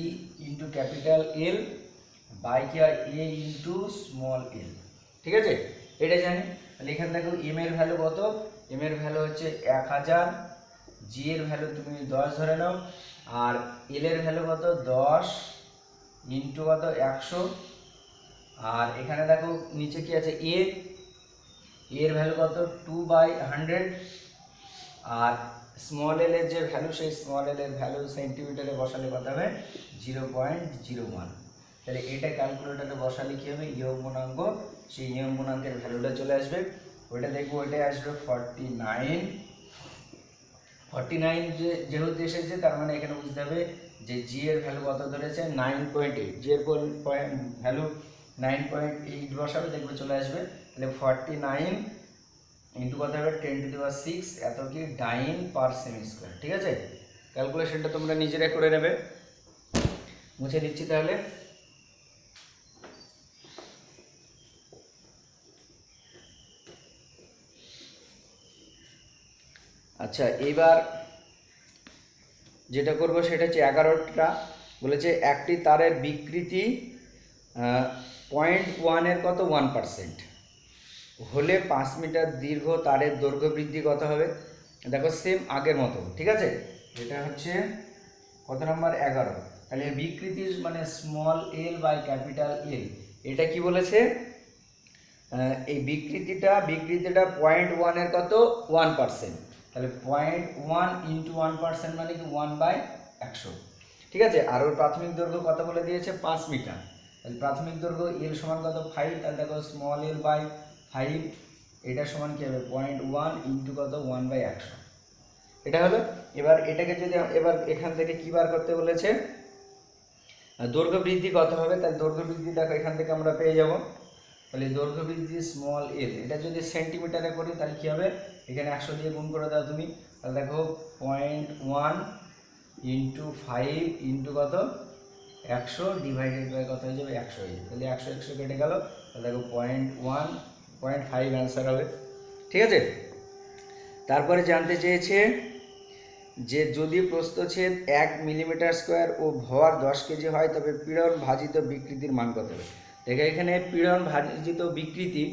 Speaker 1: into capital L by কি হয় এ ইন্টু স্মল এল, ঠিক আছে, এটা জানি। তাহলে এখানে দেখো এম এর ভ্যালু কত, এম এর ভ্যালু হচ্ছে 1000, জি এর ভ্যালু তুমি 10 ধরে নাও, আর এল এর ভ্যালু কত 10 ইন্টু কত 100, আর এখানে দেখো নিচে কি আছে এ, এর ভ্যালু কত 2/100, আর স্মল এল এর যে ভ্যালু সেই স্মল এল এর ভ্যালু সেন্টিমিটারে বসালে কত হবে 0.01। তাহলে এটা ক্যালকুলেটরে বসালে কি হবে ইয়ং গুণাঙ্ক, সেই ইয়ং গুণাঙ্কের ভ্যালুটা চলে আসবে, ওইটা দেখবো ওইটাই আসবে 49 যেহেতু এসেছে তার মানে এখানে বুঝতে হবে যে জি এর ভ্যালু কত ধরেছে 9.8, জি এর ভ্যালু 9.8 বসাবে দেখবে চলে আসবে। তাহলে 49 ইন্টু কত হবে 10⁶, এত কি ডাইন পার সেমি স্কোয়ার। ঠিক আছে, ক্যালকুলেশনটা তোমরা নিজেরা করে নেবে। মুছে দিচ্ছি তাহলে। আচ্ছা, এবার যেটা করব সেটা হচ্ছে 11টা বলেছে একটি তারের বিকৃতি 0.1 এর কত 1% হলে 5 মিটার দীর্ঘ তারের দৈর্ঘ্য বৃদ্ধি কত হবে। দেখো সেম আগের মতো, ঠিক আছে, এটা হচ্ছে কত নাম্বার 11। তাহলে বিকৃতির মানে small L by capital L, এটা কি বলেছে এই বিকৃতিটা 0.1 এর কত 1%, তাহলে 0.1 ইন্টু 1% মানে কি 1/100। ঠিক আছে, আর ওর প্রাথমিক দৈর্ঘ্য কত বলে দিয়েছে 5 মিটার, তাহলে প্রাথমিক দৈর্ঘ্য এল সমান কত 5, তাহলে দেখো স্মল এল বাই 5, এটা সমান কি হবে 0.1 ইন্টু কত 1/100, এটা হলো। এবার এটাকে যদি এবার এখান থেকে কি বার করতে বলেছে দৈর্ঘ্য বৃদ্ধি কত হবে, তাহলে দৈর্ঘ্য বৃদ্ধি দেখো এখান থেকে আমরা পেয়ে যাব। তাহলে দৈর্ঘ্য বৃদ্ধি স্মল এল, এটা যদি সেন্টিমিটারে করি তাহলে কি হবে এখানে 100 দিয়ে গুণ করে দাও তুমি, তাহলে দেখো 0.1 ইন্টু 5 ইন্টু কত 100 ডিভাইডেড বাই কত হয়ে যাবে 100 হয়ে যাবে, তাহলে 100 কেটে গেল, তাহলে দেখো 0.5 অ্যান্সার হবে। ঠিক আছে, তারপরে জানতে চেয়েছে যে যদি প্রস্থচ্ছেদ 1 মিলিমিটার স্কোয়ার ও ভর 10 কেজি হয় তবে পীড়ন ভাজিত বিকৃতির মান কত হবে। দেখো এখানে পীড়ন ভাজিত বিকৃতি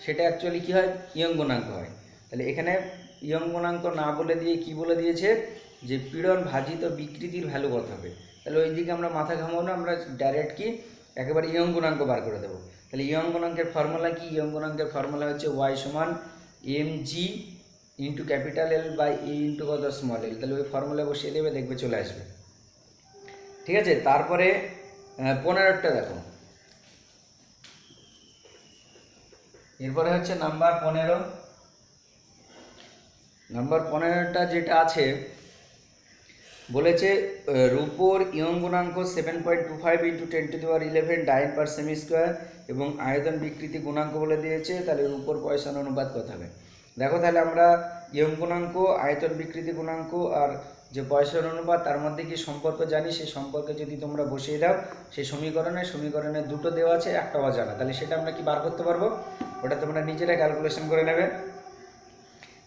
Speaker 1: সেটা অ্যাকচুয়ালি কি হয় ইয়ং গুণাঙ্ক হয়, তাহলে এখানে ইয়ং গুণাঙ্ক না বলে দিয়ে কি বলে দিয়েছে যে পীড়ন ভাজিত বিকৃতির ভ্যালু কত হবে। তাহলে ওই দিকে আমরা মাথা ঘামাবো না, আমরা ডাইরেক্ট কি একেবারে ইয়ং গুণাঙ্ক বার করে দেবো। তাহলে ইয়ং গুণাঙ্কের ফর্মুলা কি, ইয়ং গুণাঙ্কের ফর্মুলা হচ্ছে y সমান mg into capital L by A into কত স্মল এল, তাহলে ওই ফর্মুলা বসিয়ে দেবে দেখবে চলে আসবে। ঠিক আছে, তারপরে 15টা দেখো, এরপরে হচ্ছে নাম্বার 15। নাম্বার 15টা যেটা আছে বলেছে রূপোর ইয়ং গুণাঙ্ক 7.25 ইন্টু 10⁻11 ডাইন পার সেমি স্কোয়ার এবং আয়তন বিকৃতি গুণাঙ্ক বলে দিয়েছে, তাহলে রূপোর পয়সন অনুপাত কত হবে। দেখো তাহলে আমরা ইয়ং গুণাঙ্ক, আয়তন বিকৃতি গুণাঙ্ক আর যে পয়সন অনুপাত তার মধ্যে কি সম্পর্ক জানি, সেই সম্পর্কে যদি তোমরা বসিয়ে দাও সেই সমীকরণে দুটো দেওয়া আছে একটা অজানা, তাহলে সেটা আমরা কি বার করতে পারবো, ওটা তোমরা নিজেরা ক্যালকুলেশন করে নেবে।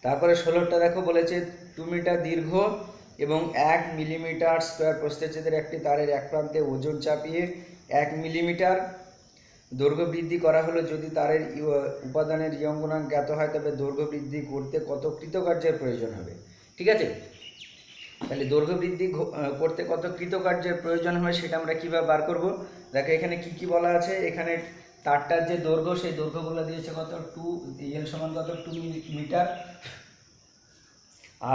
Speaker 1: তারপরে 16টা দেখো বলেছে 2 মিটার দীর্ঘ এবং 1 মিলিমিটার স্কোয়ার প্রস্থচ্ছেদের একটি তারের এক প্রান্তে ওজন চাপিয়ে 1 মিলিমিটার দৈর্ঘ্য বৃদ্ধি করা হলো, যদি তারের উপাদানের ইয়ং গুণাঙ্ক জ্ঞাত হয় তবে দৈর্ঘ্য বৃদ্ধি করতে কত কৃতকার্যের প্রয়োজন হবে। ঠিক আছে, তাহলে দৈর্ঘ্য বৃদ্ধি করতে কত কৃতকার্যের প্রয়োজন হবে সেটা আমরা কীভাবে বার করব। দেখো এখানে কি কি বলা আছে, এখানে তারটার যে দৈর্ঘ্য সেই দৈর্ঘ্যগুলো দিয়েছে কত 2 এল সমান কত 2 মিটার,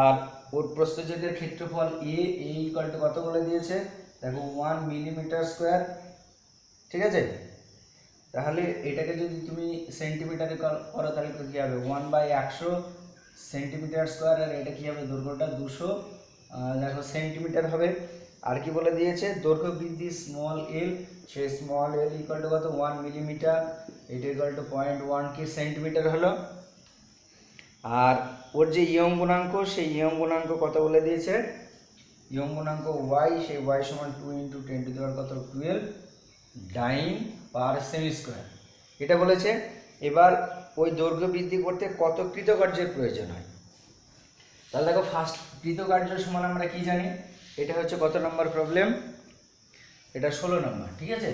Speaker 1: আর ওর প্রস্থচ্ছেদের ক্ষেত্রফল এ ইকুয়াল টু কত বলে দিয়েছে দেখো 1 মিলিমিটার স্কোয়ার। ঠিক আছে, তাহলে এটাকে যদি তুমি সেন্টিমিটারে করো তাহলে কী হবে 1/100 সেন্টিমিটার স্কোয়ার, আর এটা কী হবে দৈর্ঘ্যটা 200 দেখো সেন্টিমিটার হবে। আর কি বলে দিয়েছে দৈর্ঘ্য বৃদ্ধি স্মল এল, সেই স্মল এল ইকুয়াল টু কত 1 মিলিমিটার, এটা ইকুয়াল টু 0.1 কি সেন্টিমিটার হলো। আর ওর যে ইয়ং গুণাঙ্ক সেই ইয়ং গুণাঙ্ক কত বলে দিয়েছে, ইয়ং গুণাঙ্ক y, সেই y সমান 2 ইন্টু 10⁻12 ডাইন পার সেমি স্কোয়ার, এটা বলেছে। এবার ওই দৈর্ঘ্য বৃদ্ধি করতে কত কৃতকার্যের প্রয়োজন হয়, তাহলে দেখো ফার্স্ট কৃতকার্য সমান আমরা কি জানি, এটা হচ্ছে কত নম্বর প্রবলেম, এটা 16 নম্বর। ঠিক আছে,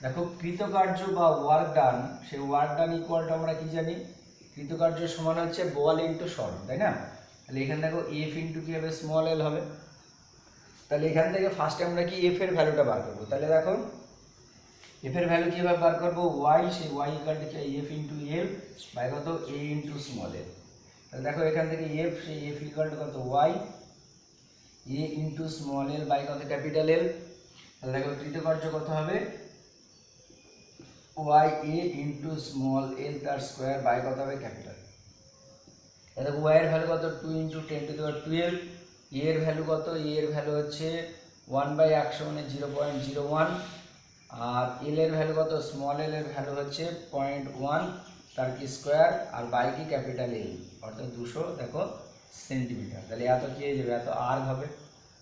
Speaker 1: দেখো কৃতকার্য বা ওয়ার্ক ডান, সেই ওয়ার্ক ডান ইকুয়াল টু আমরা কি জানি, কৃতকার্য সমান হচ্ছে বল ইন্টু সরণ, তাই না? তাহলে এখানে দেখো এফ ইন্টু কি হবে, স্মল এল হবে। তাহলে এখান থেকে ফার্স্টে আমরা কি এফ এর ভ্যালুটা বার করবো। তাহলে দেখো এফ এর ভ্যালু কীভাবে বার করবো, ওয়াই, সেই Y equal to F into L by কত, এ ইন্টু স্মল এল। তাহলে দেখো এখান থেকে এফ, সেই এফ ইকুয়াল টু কত, Y, A into small L by কত, ক্যাপিটাল এল। তাহলে দেখো কৃতকার্য কত হবে, Y A into small L তার স্কোয়ার বাই কত হবে, ক্যাপিটাল। তাহলে ওয়াই এর ভ্যালু কত, 2 ইন্টু 10⁻12, এ এর ভ্যালু কত, এ এর ভ্যালু হচ্ছে 1/100 মানে 0.01, আর এল এর ভ্যালু কত, স্মল এল এর ভ্যালু হচ্ছে 0.1 তার কি স্কোয়ার, আর বাই কি ক্যাপিটাল এল অর্থাৎ 200 দেখো সেন্টিমিটার। তাহলে এত কি হয়ে যাবে, এত আর হবে।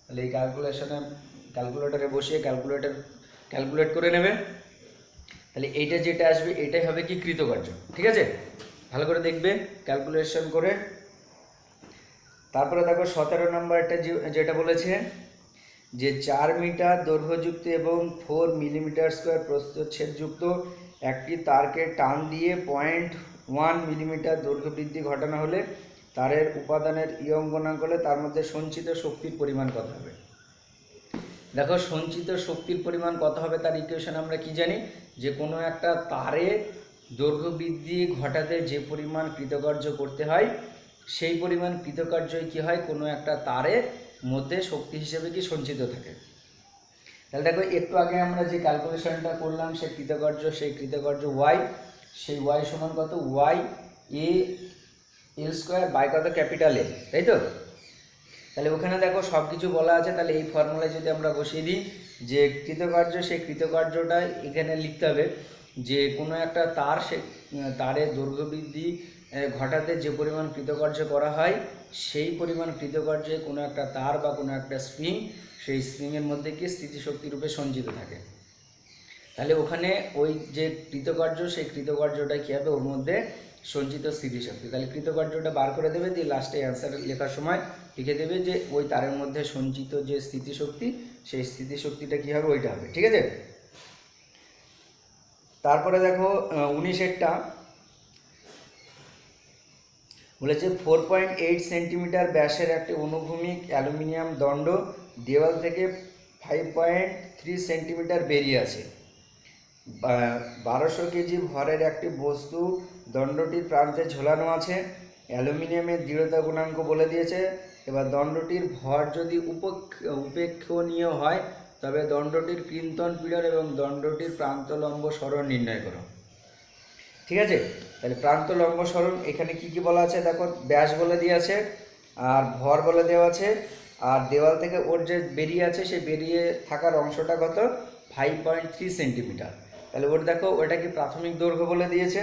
Speaker 1: তাহলে এই ক্যালকুলেশনে ক্যালকুলেটরে বসিয়ে ক্যালকুলেট করে নেবে। তাহলে এইটা যেটা আসবে এটাই হবে কি কৃতকার্য, ঠিক আছে? ভালো করে দেখবে ক্যালকুলেশন করে। তারপরে দেখো 17 নম্বরটা যেটা বলেছে যে 4 মিটার দৈর্ঘ্যযুক্ত এবং 4 মিলিমিটার স্কোয়ার প্রস্থচ্ছেদযুক্ত একটি তারকে টান দিয়ে 0.1 মিলিমিটার দৈর্ঘ্য বৃদ্ধি ঘটানো হলে তারের উপাদানের ইয়ং গুণাঙ্ক হলে তার মধ্যে সঞ্চিত শক্তির পরিমাণ কত হবে। দেখো সঞ্চিত শক্তির পরিমাণ কত হবে তার ইকুয়েশন আমরা কি জানি, যে কোনো একটা তারে দৈর্ঘ্য বৃদ্ধি ঘটাতে যে পরিমাণ কৃতকার্য করতে হয় সেই পরিমাণ কৃতকার্যই কি হয়, কোনো একটা তারের মধ্যে শক্তি হিসেবে কি সঞ্চিত থাকে। তাহলে দেখো একটু আগে আমরা যে ক্যালকুলেশনটা করলাম সেই কৃতকার্য ওয়াই, সেই ওয়াই সমান কত, Y A L square by কত, ক্যাপিটাল এল, তাই তো? তাহলে ওখানে দেখো সব কিছু বলা আছে। তাহলে এই ফর্মুলায় যদি আমরা বসিয়ে দিই যে কৃতকার্য, সেই কৃতকার্যটা এখানে লিখতে হবে যে কোনো একটা তার, সে তারের দৈর্ঘ্য বৃদ্ধি ঘটাতে যে পরিমাণ কৃতকার্য করা হয় সেই পরিমাণ কৃতকার্যে কোনো একটা তার বা কোনো একটা স্প্রিং, সেই স্প্রিংয়ের মধ্যে কি স্থিতিশক্তি রূপে সঞ্চিত থাকে। তাহলে ওখানে ওই যে কৃতকার্য, সেই কৃতকার্যটা কী হবে, ওর মধ্যে সঞ্চিত স্থিতিশক্তি। তাহলে কৃতকার্যটা বার করে দেবে, দিয়ে লাস্টে অ্যান্সার লেখার সময় লিখে দেবে যে ওই তারের মধ্যে সঞ্চিত যে স্থিতিশক্তি, সেই স্থিতিশক্তিটা কী হবে, ওইটা হবে, ঠিক আছে? তারপরে দেখো 19-এরটা বলেছে 4.8 সেন্টিমিটার ব্যাসের একটি অনুভূমিক অ্যালুমিনিয়াম দণ্ড দেওয়াল থেকে 5.3 সেন্টিমিটার বেরিয়ে আছে। 1200 কেজি ভরের একটি বস্তু দণ্ডটির প্রান্তে ঝোলানো আছে। অ্যালুমিনিয়ামের দৃঢ়তা গুণাঙ্ক বলে দিয়েছে। এবার দণ্ডটির ভর যদি উপেক্ষণীয় হয় তবে দণ্ডটির কৃন্তন পীড়ন এবং দণ্ডটির প্রান্ত লম্ব সরণ নির্ণয় করো, ঠিক আছে? তাহলে প্রান্ত লম্ব সরণ এখানে কি কি বলা আছে দেখো, ব্যাস বলে দিয়ে আছে, আর ভর বলে দেওয়া আছে, আর দেওয়াল থেকে ওর যে বেরিয়ে আছে সেই বেরিয়ে থাকার অংশটা কত, 5.3 সেন্টিমিটার। তাহলে ওর দেখো ওটা কি প্রাথমিক দৈর্ঘ্য বলে দিয়েছে।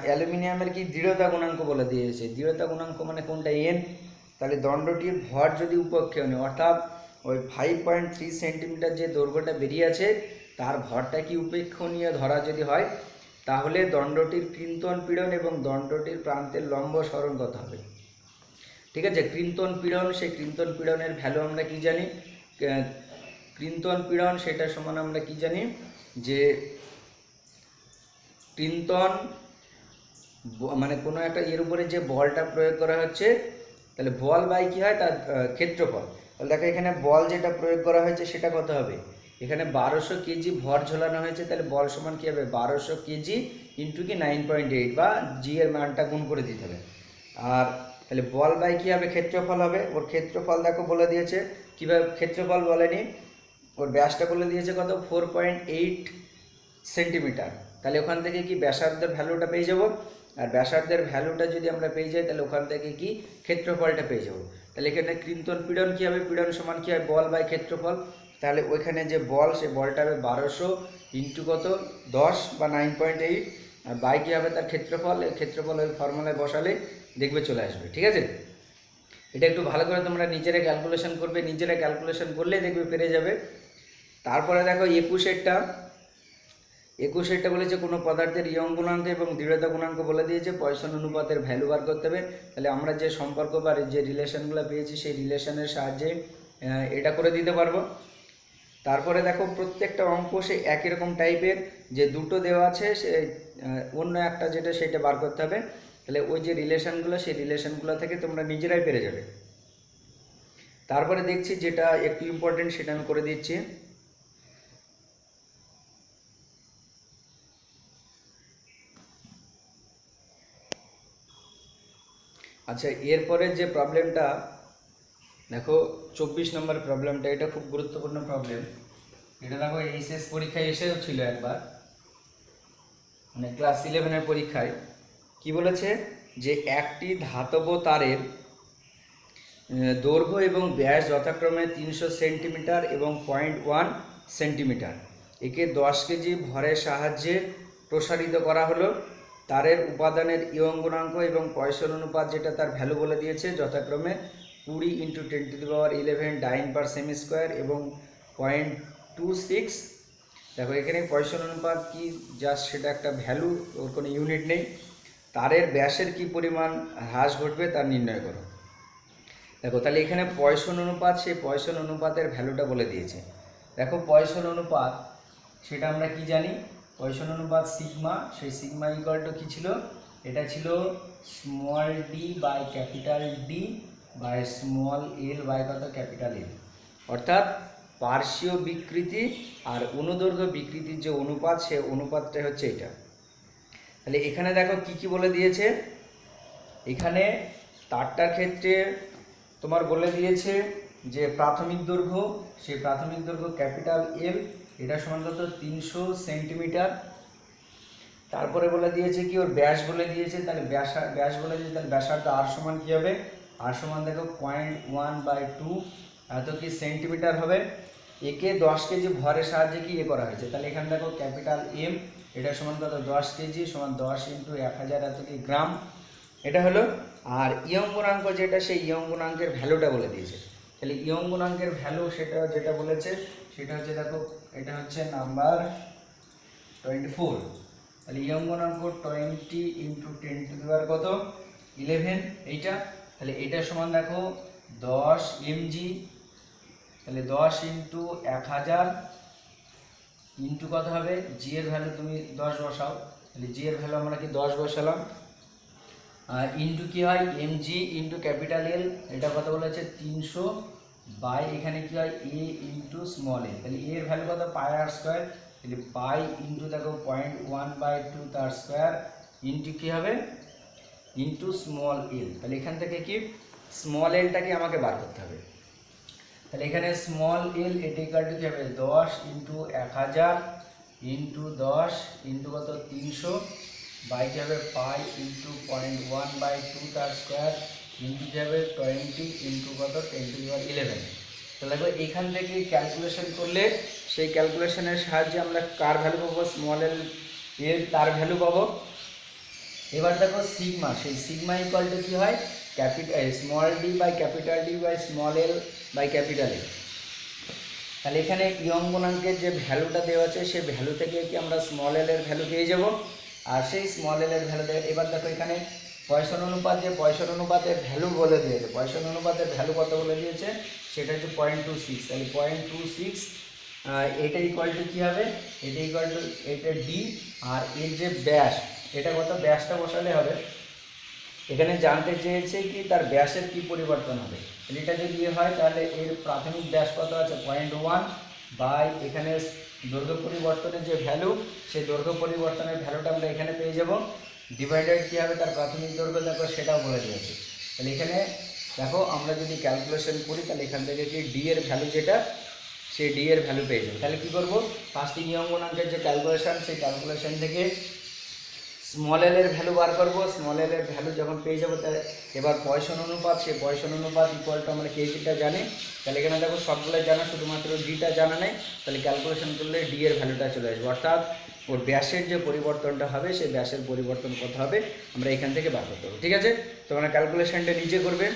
Speaker 1: অ্যালুমিনিয়ামের কি দৃঢ়তা গুণাঙ্ক বলে দিয়েছে, দৃঢ়তা গুণাঙ্ক মানে কোনটা, এন। তাহলে দণ্ডটির ভর যদি উপেক্ষণীয় অর্থাৎ ওই 5.3 সেন্টিমিটার যে দৈর্ঘ্যটা বেরিয়ে আছে তার ভরটা কি উপেক্ষণীয় ধরা যদি হয় তাহলে দণ্ডটির কৃন্তন পীড়ন এবং দণ্ডটির প্রান্তের লম্ব সরণ কত হবে, ঠিক আছে? কৃন্তন পীড়ন, সেই কৃন্তন পীড়নের ভ্যালু আমরা কি জানি, কৃন্তন পীড়ন সেটা সমান আমরা কি জানি যে কৃন্তন মানে কোনো একটা এর উপরে যে বলটা প্রয়োগ করা হচ্ছে, তাহলে বল বাই কী হয়, তার ক্ষেত্রফল। তাহলে দেখো এখানে বল যেটা প্রয়োগ করা হয়েছে সেটা কত হবে, এখানে 1200 কেজি ভর ঝোলানো হয়েছে, তাহলে বল সমান কী হবে, 1200 কেজি ইন্টু কি 9.8 বা জি এর মানটা গুণ করে দিতে হবে। আর তাহলে বল বাই কী হবে, ক্ষেত্রফল হবে। ওর ক্ষেত্রফল দেখো বলে দিয়েছে, কীভাবে ক্ষেত্রফল বলেনি, ওর ব্যাসটা বলে দিয়েছে কত, 4.8 সেন্টিমিটার। তাহলে ওখান থেকে কি ব্যাসার্ধের ভ্যালুটা পেয়ে যাব, আর ব্যাসার্ধের ভ্যালুটা যদি আমরা পেয়ে যাই তাহলে ওখান থেকে কি ক্ষেত্রফলটা পেয়ে যাব। তাহলে এখানে কৃন্তন পীড়ন কী হবে, পীড়ন সমান কী হয়, বল বাই ক্ষেত্রফল। তাহলে ওইখানে যে বল সেই বলটা হবে 1200 ইন্টু কত 10 বা 9.8, আর বাই কী হবে তার ক্ষেত্রফল। এই ক্ষেত্রফল ওই ফর্মুলায় বসালে দেখবে চলে আসবে, ঠিক আছে? এটা একটু ভালো করে তোমরা নিজেরা ক্যালকুলেশন করবে, নিজেরা ক্যালকুলেশন করলেই দেখবে পেরে যাবে। তারপরে দেখো 21-এরটা বলেছে কোনো পদার্থের ইয়ং গুণাঙ্ক এবং দৃঢ়তা গুণাঙ্ক বলে দিয়েছে, পয়সন অনুপাতের ভ্যালু বার করতে হবে। তাহলে আমরা যে সম্পর্ক বা যে রিলেশনগুলো পেয়েছি সেই রিলেশনের সাহায্যে এটা করে দিতে পারবো। তারপরে দেখো প্রত্যেকটা অঙ্ক সে একই রকম টাইপের, যে দুটো দেওয়া আছে সে অন্য একটা যেটা সেটা বার করতে হবে। তাহলে ওই যে রিলেশনগুলো, সেই রিলেশনগুলো থেকে তোমরা নিজেরাই পেরে যাবে। তারপরে দেখছি যেটা একটু ইম্পর্টেন্ট সেটা আমি করে দিচ্ছি। আচ্ছা, এরপরে যে প্রবলেমটা দেখো 24 নম্বর প্রবলেমটা, এটা খুব গুরুত্বপূর্ণ প্রবলেম। এটা দেখো এইচএস পরীক্ষায় এসেও ছিল একবার, মানে ক্লাস 11-এর পরীক্ষায়। কি বলেছে যে একটি ধাতব তারের দৈর্ঘ্য এবং ব্যাস যথাক্রমে 300 সেন্টিমিটার এবং 0.1 সেন্টিমিটার, একে 10 কেজি ভরের সাহায্যে প্রসারিত করা হলো। তারের উপাদানের ইয়ং গুণাঙ্ক এবং পয়সন অনুপাত, যেটা তার ভ্যালু বলে দিয়েছে, যথাক্রমে 20 × 10⁻11 ডাইন পার সেমি স্কোয়ার এবং 0.26। দেখো এখানে পয়সন অনুপাত কি, জাস্ট সেটা একটা ভ্যালু, ওর কোনো ইউনিট নেই। তারের ব্যাসের কি পরিমাণ হ্রাস ঘটবে তা নির্ণয় করো। দেখো তাহলে এখানে পয়সন অনুপাত, সেই পয়সন অনুপাতের ভ্যালুটা বলে দিয়েছে। দেখো পয়সন অনুপাত সেটা আমরা কি জানি, পয়সন অনুপাত সিগমা, সেই সিগমা ইকুয়াল টু কী ছিল, এটা ছিল small D by capital D by small L by কত, ক্যাপিটাল এল। অর্থাৎ পার্শ্বীয় বিকৃতি আর অনুদৈর্ঘ্য বিকৃতির যে অনুপাত, সে অনুপাতটা হচ্ছে এটা। তাহলে এখানে দেখো কি কি বলে দিয়েছে। এখানে তারটার ক্ষেত্রে তোমার বলে দিয়েছে যে প্রাথমিক দৈর্ঘ্য, সেই প্রাথমিক দৈর্ঘ্য ক্যাপিটাল এল, এটা সমান কত 300 সেন্টিমিটার। তারপরে বলে দিয়েছে কি, ওর ব্যাস বলে দিয়েছে, তাহলে ব্যাস বলে দিয়েছে, তাহলে ব্যাসার্ধ আর সমান কী হবে, আর সমান দেখো 0.1/2 এত কি সেন্টিমিটার হবে। একে 10 কেজি ভরের সাহায্যে কি করা হয়েছে, তাহলে এখানে দেখো ক্যাপিটাল এম, এটা সমান কত 10 কেজি সমান 10 × 1000 এত কি গ্রাম, এটা হলো। আর ইয়ং গুণাঙ্ক যেটা, সেই ইয়ং গুণাঙ্কের ভ্যালুটা বলে দিয়েছে। তাহলে ইয়ং গুণাঙ্কের ভ্যালু সেটা যেটা বলেছে সেটা হচ্ছে দেখো, এটা হচ্ছে নাম্বার 24। তাহলে ইয়ং গুণাঙ্ক 20 × 10⁻11 কত, 11 এইটা। তাহলে এটা সমান দেখো 10 mg, তাহলে 10 × 1000 ইন্টু কত হবে, জি এর ভ্যালু তুমি 10 বসাও, তাহলে জি এর ভ্যালু আমরা কি 10 বসালাম, ইন্টু কী হয় এমজি ইন্টু ক্যাপিটাল এল, এটা কত বলেছে 300 বাই এখানে কি হয় এ ইন্টু স্মল এল, তাহলে এর ভ্যালু কত πr², তাহলে পাই ইন্টু দেখো 0.1/2 তার স্কোয়ার ইন্টু কী হবে ইন্টু স্মল এল। তাহলে এখান থেকে কি স্মল এলটাকে আমাকে বার করতে হবে। তাহলে এখানে স্মল এল এটা ইকুয়াল টু কী হবে 10 × 1000 ইন্টু 10 ইন্টু কত 300 বাই কী হবে পাই ইন্টু 0.1/2 তার স্কোয়ার ইন্টু কী হবে 20 ইন্টু কত 10⁻11। তাহলে দেখো এখান থেকে ক্যালকুলেশন করলে, সেই ক্যালকুলেশনের সাহায্যে আমরা কার ভ্যালু পাবো, স্মল এল এর তার ভ্যালু পাবো। এবার দেখো সিগমা, সেই সিগমা ইকুয়াল টু কী হয় small D by capital D by small L by capital L. তাহলে এখানে ইয়ং গুণাঙ্কের যে ভ্যালুটা দেওয়া আছে, সেই ভ্যালু থেকে কি আমরা স্মল এল এর ভ্যালু পেয়ে যাব। আর সেই স্মল এল এর ভ্যালু থেকে এবার দেখো এখানে পয়সন অনুপাত, যে পয়সন অনুপাতের ভ্যালু বলে দিয়েছে, পয়সন অনুপাতের ভ্যালু কত বলে দিয়েছে, সেটা হচ্ছে 0.26। তাহলে 0.26 এটা ইকুয়াল টু কী হবে, এটা ইকুয়াল টু এটা ডি, আর এর যে ব্যাস, এটা কত ব্যাসটা বসালে হবে। এখানে জানতে চেয়েছে কি তার ব্যাসের কি পরিবর্তন হবে, এটা যদি হয় তাহলে এর প্রাথমিক ব্যাস কত আছে 0.1 বাই এখানে দৈর্ঘ্য পরিবর্তনের যে ভ্যালু, সেই দৈর্ঘ্য পরিবর্তনের ভ্যালুটা আমরা এখানে পেয়ে যাব, ডিভাইডেড কী হবে তার প্রাথমিক দৈর্ঘ্য দেখো সেটাও বলে দিয়েছে। তাহলে এখানে দেখো আমরা যদি ক্যালকুলেশন করি, তাহলে এখান থেকে কি ডি এর ভ্যালু যেটা, সেই ডি এর ভ্যালু পেয়ে যাবো। তাহলে কী করবো, ফার্স্টে ইয়ং গুণাঙ্কের যে ক্যালকুলেশন, সেই ক্যালকুলেশন থেকে স্মল এল এর ভ্যালু বার করবো। স্মল এল এর ভ্যালু যখন পেয়ে যাবো, তাহলে এবার পয়সন অনুপাত, সেই পয়সন অনুপাত ইকুয়াল টু আমরা কেজিটা জানি। তাহলে এখানে দেখো সবগুলোই জানা, শুধুমাত্র ডিটা জানা নেই। তাহলে ক্যালকুলেশন করলে ডি এর ভ্যালুটা চলে আসবে, অর্থাৎ ওর ব্যাসের যে পরিবর্তনটা হবে, সেই ব্যাসের পরিবর্তন কত হবে আমরা এখান থেকে বার করতে হবে। ঠিক আছে, তোমরা ক্যালকুলেশনটা নিজে করবে।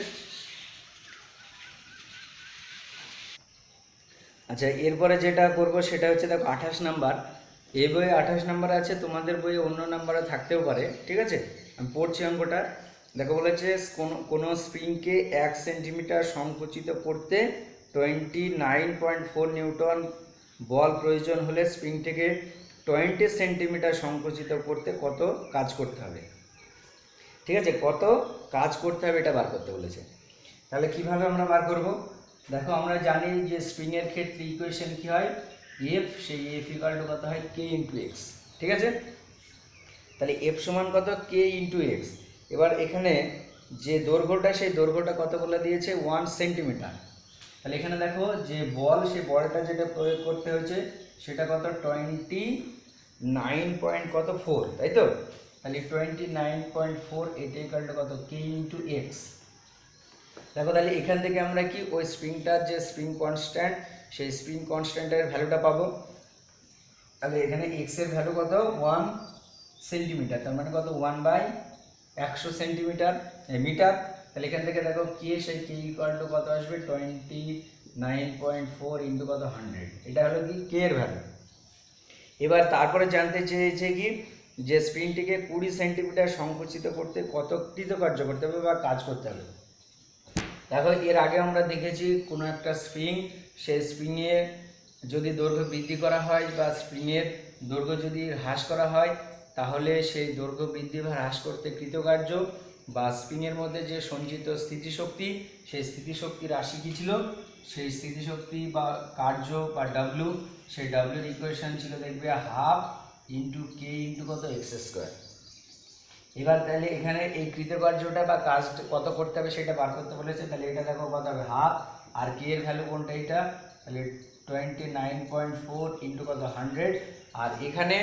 Speaker 1: আচ্ছা, এরপরে যেটা করব সেটা হচ্ছে দেখো 28 নাম্বার, এই বইয়ে 28 নাম্বার আছে, তোমাদের বইয়ে অন্য নাম্বারে থাকতেও পারে। ঠিক আছে, আমি পড়ছি অঙ্কটা। দেখো বলেছে কোনো স্প্রিংকে 1 সেন্টিমিটার সংকুচিত করতে 29.4 নিউটন বল প্রয়োজন হলে স্প্রিংটিকে 20 সেন্টিমিটার সংকুচিত করতে কত কাজ করতে হবে। ঠিক আছে, কত কাজ করতে হবে এটা বার করতে বলেছে। তাহলে কিভাবে আমরা বার করব? দেখো আমরা জানি যে স্প্রিংয়ের ক্ষেত্রে ইকুয়েশন কি হয়, এফ, সেই এফ ইকুয়াল টু কত হয়, কে ইন্টু এক্স। ঠিক আছে, তাহলে এফ সমান কত, কে ইন্টু এক্স। এবার এখানে যে দৈর্ঘ্যটা, সেই দৈর্ঘ্যটা কত বলে দিয়েছে, 1 সেন্টিমিটার। তাহলে এখানে দেখো যে বল, সেই বলটা যেটা প্রয়োগ করতে হয়েছে সেটা কত, 29.4, তাই তো? তাহলে 29.4 এটা ইকুয়াল টু কত, কে ইন্টু এক্স। দেখো তাহলে এখান থেকে আমরা কি ওই স্প্রিংটার যে স্প্রিং কনস্ট্যান্ট, সেই স্প্রিং কনস্ট্যান্টের ভ্যালুটা পাবো। তাহলে এখানে এক্স এর ভ্যালু কত, 1 সেন্টিমিটার, তার মানে কত, 1/100 সেন্টিমিটার মিটার। তাহলে এখান থেকে দেখো কে, সেই কে ইকুয়াল টু কত আসবে, 29.4 ইন্টু কত, 100। এটা হলো কি কে এর ভ্যালু। এবার তারপরে জানতে চেয়েছে কি, যে স্প্রিংটিকে 20 সেন্টিমিটার সংকুচিত করতে কত কৃতকার্য করতে হবে বা কাজ করতে হবে। দেখো এর আগে আমরা দেখেছি কোনো একটা স্প্রিং, সেই স্প্রিংয়ে যদি দৈর্ঘ্য বৃদ্ধি করা হয় বা স্প্রিংয়ের দৈর্ঘ্য যদি হ্রাস করা হয়, তাহলে সেই দৈর্ঘ্য বৃদ্ধি বা হ্রাস করতে কৃতকার্য বা স্প্রিংয়ের মধ্যে যে সঞ্চিত স্থিতিশক্তি, সেই স্থিতিশক্তির রাশি কী ছিল, সেই স্থিতিশক্তি বা কার্য বা ডাব্লিউ, সেই ডাব্লিউর ইকুয়েশন ছিল দেখবে হাফ ইন্টু কে ইন্টু কত, এক্স স্কোয়ার। এবার তাহলে এখানে এই কৃতকার্যটা বা কাজ কত করতে হবে সেটা বার করতে বলেছে। তাহলে এটা দেখো কত হবে, হাফ, আর কে এর ভ্যালু কোনটা, এটা, তাহলে 29.4 ইন্টু কত, 100। আর এখানে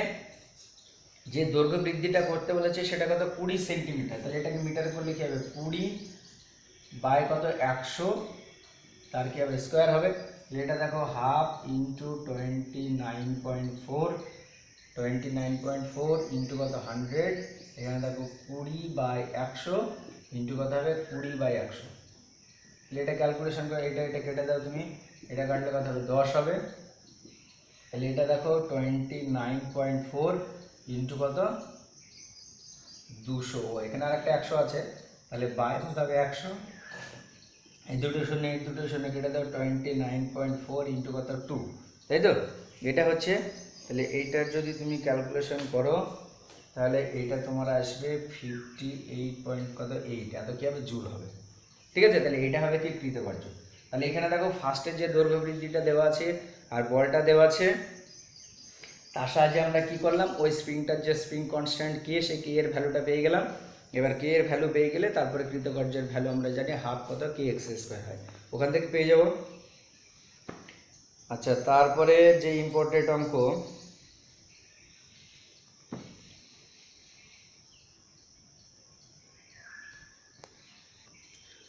Speaker 1: যে দৈর্ঘ্য বৃদ্ধিটা করতে বলেছে সেটা কত, 20 সেন্টিমিটার। তাহলে এটাকে মিটারে করলে কী হবে, 20 বাই কত, 100, তার কি হবে, স্কোয়ার হবে। তাহলে এটা দেখো হাফ ইন্টু 29.4 ইন্টু কত, 100। এখানে দেখো 20/100 ইন্টু কত হবে, 20/100। তাহলে এটা ক্যালকুলেশন করে এটা কেটে দাও তুমি, এটা কাটলে কত হবে, 10 হবে। তাহলে এটা দেখো 29.4 ইন্টু কত, 200, এখানে আর একটা 100 আছে, তাহলে বাই কত হবে, 100। এই দুটো শূন্য কেটে দাও, 29.4 ইন্টু কত, 2, তাই তো? এটা হচ্ছে, তাহলে এইটার যদি তুমি ক্যালকুলেশন করো তাহলে এইটা তোমার আসবে 58.8, এত কি হবে, জুল হবে। ঠিক আছে, তাহলে এটা হবে কি কৃতকার্য। তাহলে এখানে দেখো ফার্স্টের যে দৈর্ঘ্য বৃদ্ধিটা দেওয়া আছে আর বলটা দেওয়া আছে, তার সাহায্যে আমরা কি করলাম, ওই স্প্রিংটার যে স্প্রিং কনস্ট্যান্ট কে, সে কে এর ভ্যালুটা পেয়ে গেলাম। এবার কে এর ভ্যালু পেয়ে গেলে তারপরে কৃতকার্যের ভ্যালু আমরা জানি হাফ কত, কে এক্স স্কোয়ার হয়, ওখান থেকে পেয়ে যাব। আচ্ছা, তারপরে যে ইম্পর্টেন্ট অঙ্ক,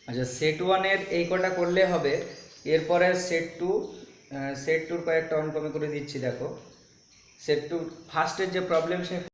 Speaker 1: আচ্ছা সেট 1 এর এই কটা করলে হবে। এরপরে সেট 2, সেট 2 কয়েকটা অঙ্ক আমি করে দিচ্ছি। দেখো সেট 2 ফার্স্টের যে প্রবলেম, সে